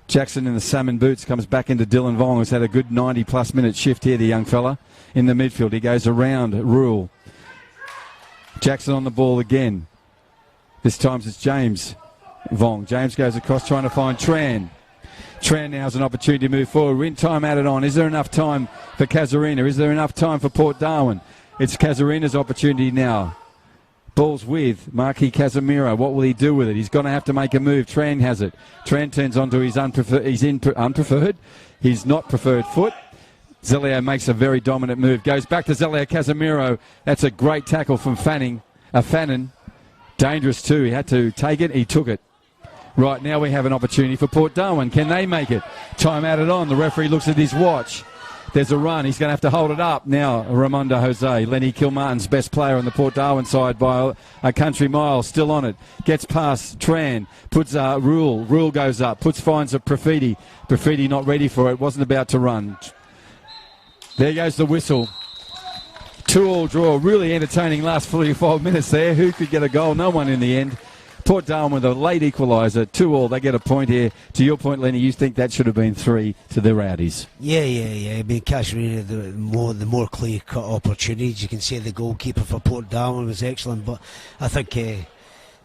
Jackson in the salmon boots comes back into Dylan Vong, who's had a good 90-plus minute shift here, the young fella. In the midfield, he goes around Rule. Jackson on the ball again. This time it's James Vong. James goes across trying to find Tran. Tran now has an opportunity to move forward. We're in time added on. Is there enough time for Casuarina? Is there enough time for Port Darwin? It's Casuarina's opportunity now. Ball's with Marquis Casemiro. What will he do with it? He's going to have to make a move. Tran has it. Tran turns onto his unpreferred. His not preferred foot. Zelio makes a very dominant move. Goes back to Zelio Casemiro. That's a great tackle from Fannin. Dangerous too. He had to take it. He took it. Right, now we have an opportunity for Port Darwin. Can they make it? Time added on. The referee looks at his watch. There's a run. He's going to have to hold it up. Now, Ramondo Jose, Lenny Kilmartin's best player on the Port Darwin side by a country mile, still on it. Gets past Tran, puts Rule. Rule goes up, finds a Profiti. Profiti not ready for it, wasn't about to run. There goes the whistle. 2-2 draw. Really entertaining last 45 minutes there. Who could get a goal? No one in the end. Port Darwin with a late equaliser, 2-2. They get a point here. To your point, Lenny, you think that should have been 3 to the Rowdies? Yeah. I mean, Casuarina, the more clear-cut opportunities. You can say the goalkeeper for Port Darwin was excellent, but I think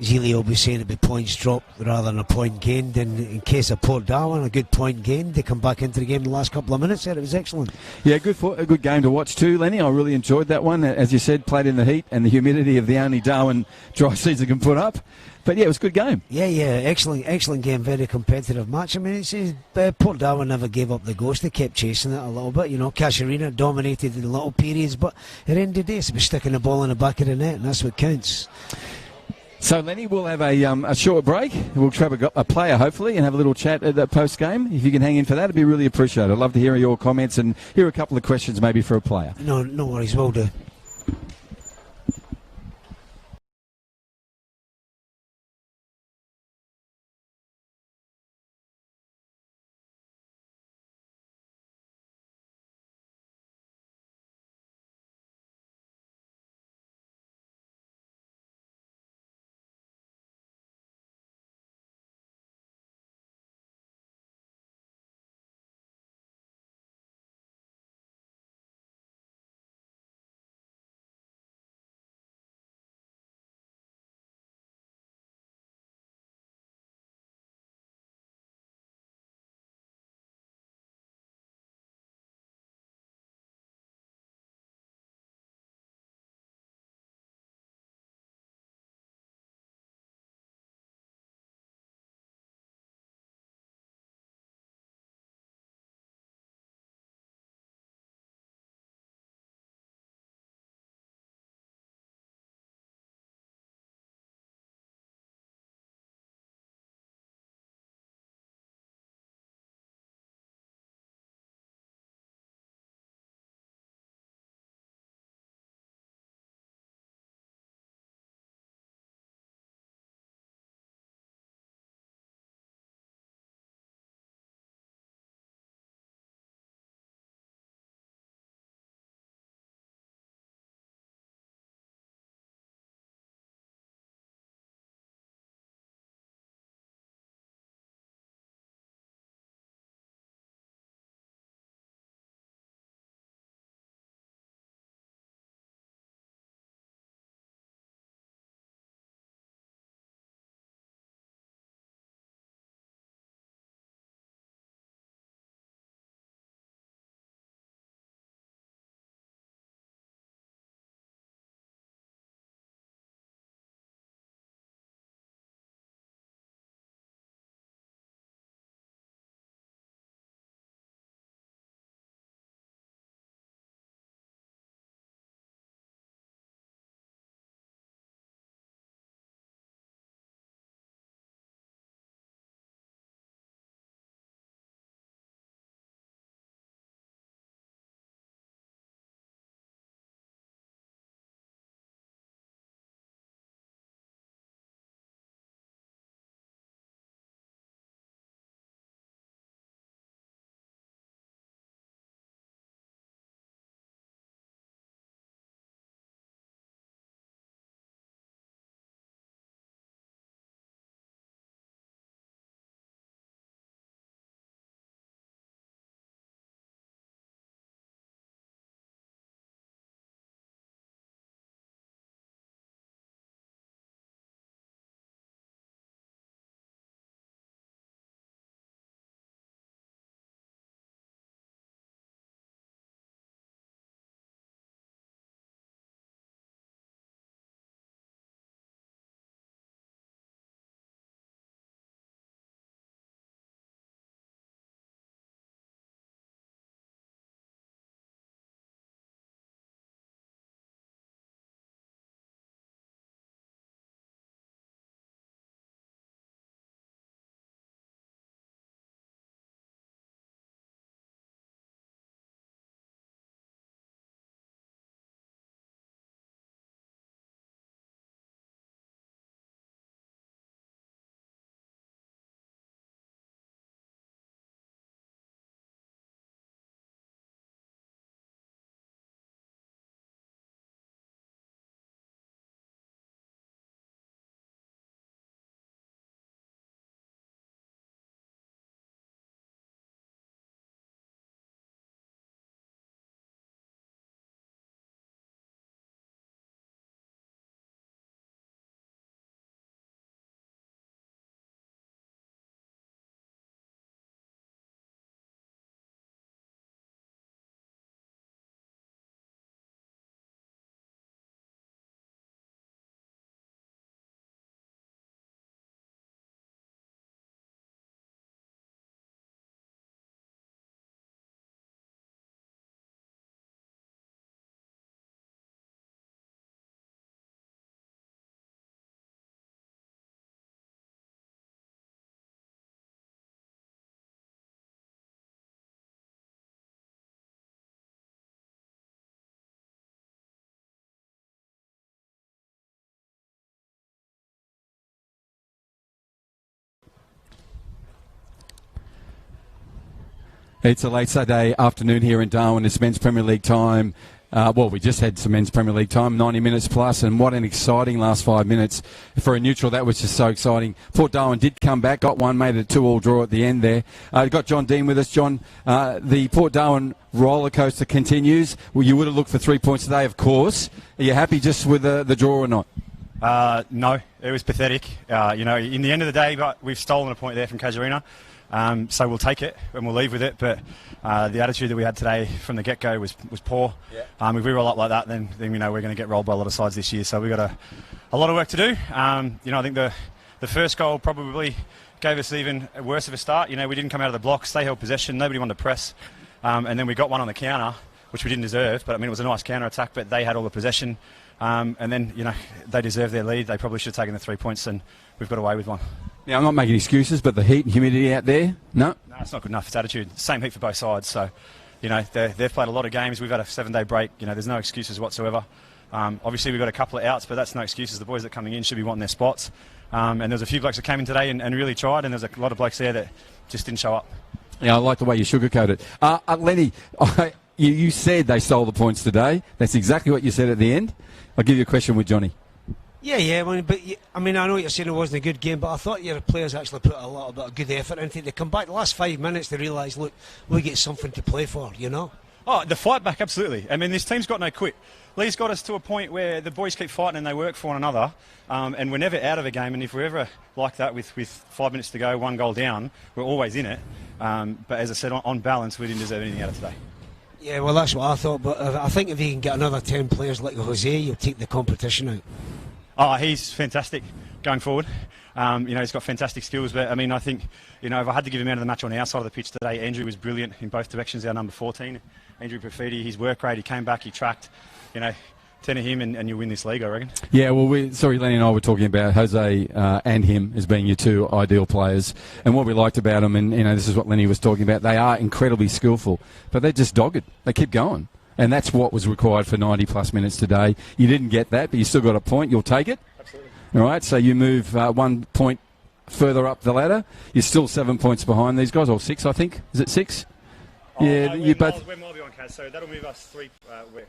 Zelio will be saying it'd be points dropped rather than a point gained. And in case of Port Darwin, a good point gained. They come back into the game in the last couple of minutes there. It was excellent. Yeah, a good game to watch too, Lenny. I really enjoyed that one. As you said, played in the heat and the humidity of the only Darwin dry season can put up. But yeah, it was a good game. Yeah, excellent game, very competitive match. I mean, Port Darwin never gave up the ghost. They kept chasing it a little bit. You know, Casuarina dominated in little periods, but at the end of the day, it's about sticking the ball in the back of the net, and that's what counts. So, Lenny, we'll have a short break. We'll grab a player, hopefully, and have a little chat at the post-game. If you can hang in for that, it'd be really appreciated. I'd love to hear your comments and hear a couple of questions maybe for a player. No worries, will do. It's a late Saturday afternoon here in Darwin. It's Men's Premier League time. We just had some Men's Premier League time, 90 minutes plus, and what an exciting last 5 minutes. For a neutral, that was just so exciting. Port Darwin did come back, got one, made it a 2-2 draw at the end there. Got John Dean with us. John, the Port Darwin roller coaster continues. Well, you would have looked for 3 points today, of course. Are you happy just with the draw or not? No, it was pathetic. In the end of the day, but we've stolen a point there from Casuarina. So we'll take it and we'll leave with it. But the attitude that we had today from the get-go was poor. Yeah. If we roll up like that, then we're going to get rolled by a lot of sides this year. So we've got a lot of work to do. I think the first goal probably gave us even worse of a start. We didn't come out of the blocks. They held possession. Nobody wanted to press. And then we got one on the counter, which we didn't deserve. But, it was a nice counter-attack, but they had all the possession. And then, they deserve their lead. They probably should have taken the 3 points, and we've got away with one. Now, I'm not making excuses, but the heat and humidity out there, no? No, it's not good enough. It's attitude. Same heat for both sides. So, they've played a lot of games. We've had a 7-day break. There's no excuses whatsoever. Obviously, we've got a couple of outs, but that's no excuses. The boys that are coming in should be wanting their spots. And there's a few blokes that came in today and really tried, and there's a lot of blokes there that just didn't show up. Yeah, I like the way you sugarcoat it. Lenny, you said they stole the points today. That's exactly what you said at the end. I'll give you a question with Johnny. Yeah, I know what you're saying, it wasn't a good game, but I thought your players actually put a lot of good effort into it. They come back the last 5 minutes, they realise, look, we get something to play for, Oh, the fight back, absolutely. This team's got no quit. Lee's got us to a point where the boys keep fighting and they work for one another, and we're never out of a game, and if we're ever like that with 5 minutes to go, 1 goal down, we're always in it. But as I said, on balance, we didn't deserve anything out of today. Yeah, well, that's what I thought, but I think if you can get another 10 players like Jose, you'll take the competition out. Oh, he's fantastic going forward. He's got fantastic skills, but I think, if I had to give him out of the match on our side of the pitch today, Andrew was brilliant in both directions, our number 14. Andrew Perfidi, his work rate, he came back, he tracked, 10 of him and you win this league, I reckon. Yeah, well, Lenny and I were talking about Jose and him as being your two ideal players. And what we liked about them, and this is what Lenny was talking about, they are incredibly skillful, but they're just dogged. They keep going. And that's what was required for 90-plus minutes today. You didn't get that, but you still got a point. You'll take it. Absolutely. All right, so you move 1 point further up the ladder. You're still 7 points behind these guys, or 6, I think. Is it 6? Oh, yeah, no, you both. We're mile behind Kaz, so that'll move us 3. We're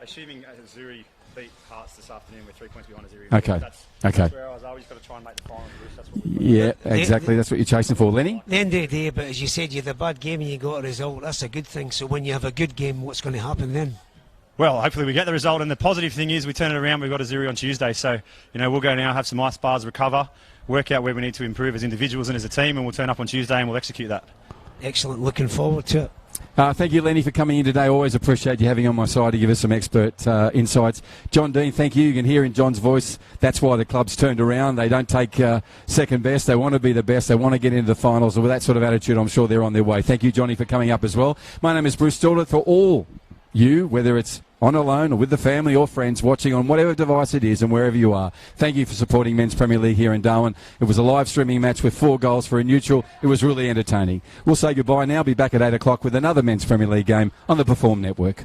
assuming Zuri beat Hearts this afternoon, we're 3 points behind Zuri. Okay. That's where I was. We've got to try and make the final. That's what yeah, exactly. That's what you're chasing for, Lenny. The end of the day, but as you said, you had a bad game and you got a result. That's a good thing. So when you have a good game, what's going to happen then? Well, hopefully we get the result, and the positive thing is we turn it around. We've got a Zuri on Tuesday, so we'll go now, have some ice bars, recover, work out where we need to improve as individuals and as a team, and we'll turn up on Tuesday and we'll execute that. Excellent. Looking forward to it. Thank you, Lenny, for coming in today. Always appreciate you having on my side to give us some expert insights. John Dean, thank you. You can hear in John's voice that's why the club's turned around. They don't take second best. They want to be the best. They want to get into the finals. And with that sort of attitude, I'm sure they're on their way. Thank you, Johnny, for coming up as well. My name is Bruce Stilder. For all you, whether it's on alone or with the family or friends watching on whatever device it is and wherever you are, thank you for supporting Men's Premier League here in Darwin. It was a live streaming match with 4 goals for a neutral. It was really entertaining. We'll say goodbye now. Be back at 8 o'clock with another Men's Premier League game on the Perform Network.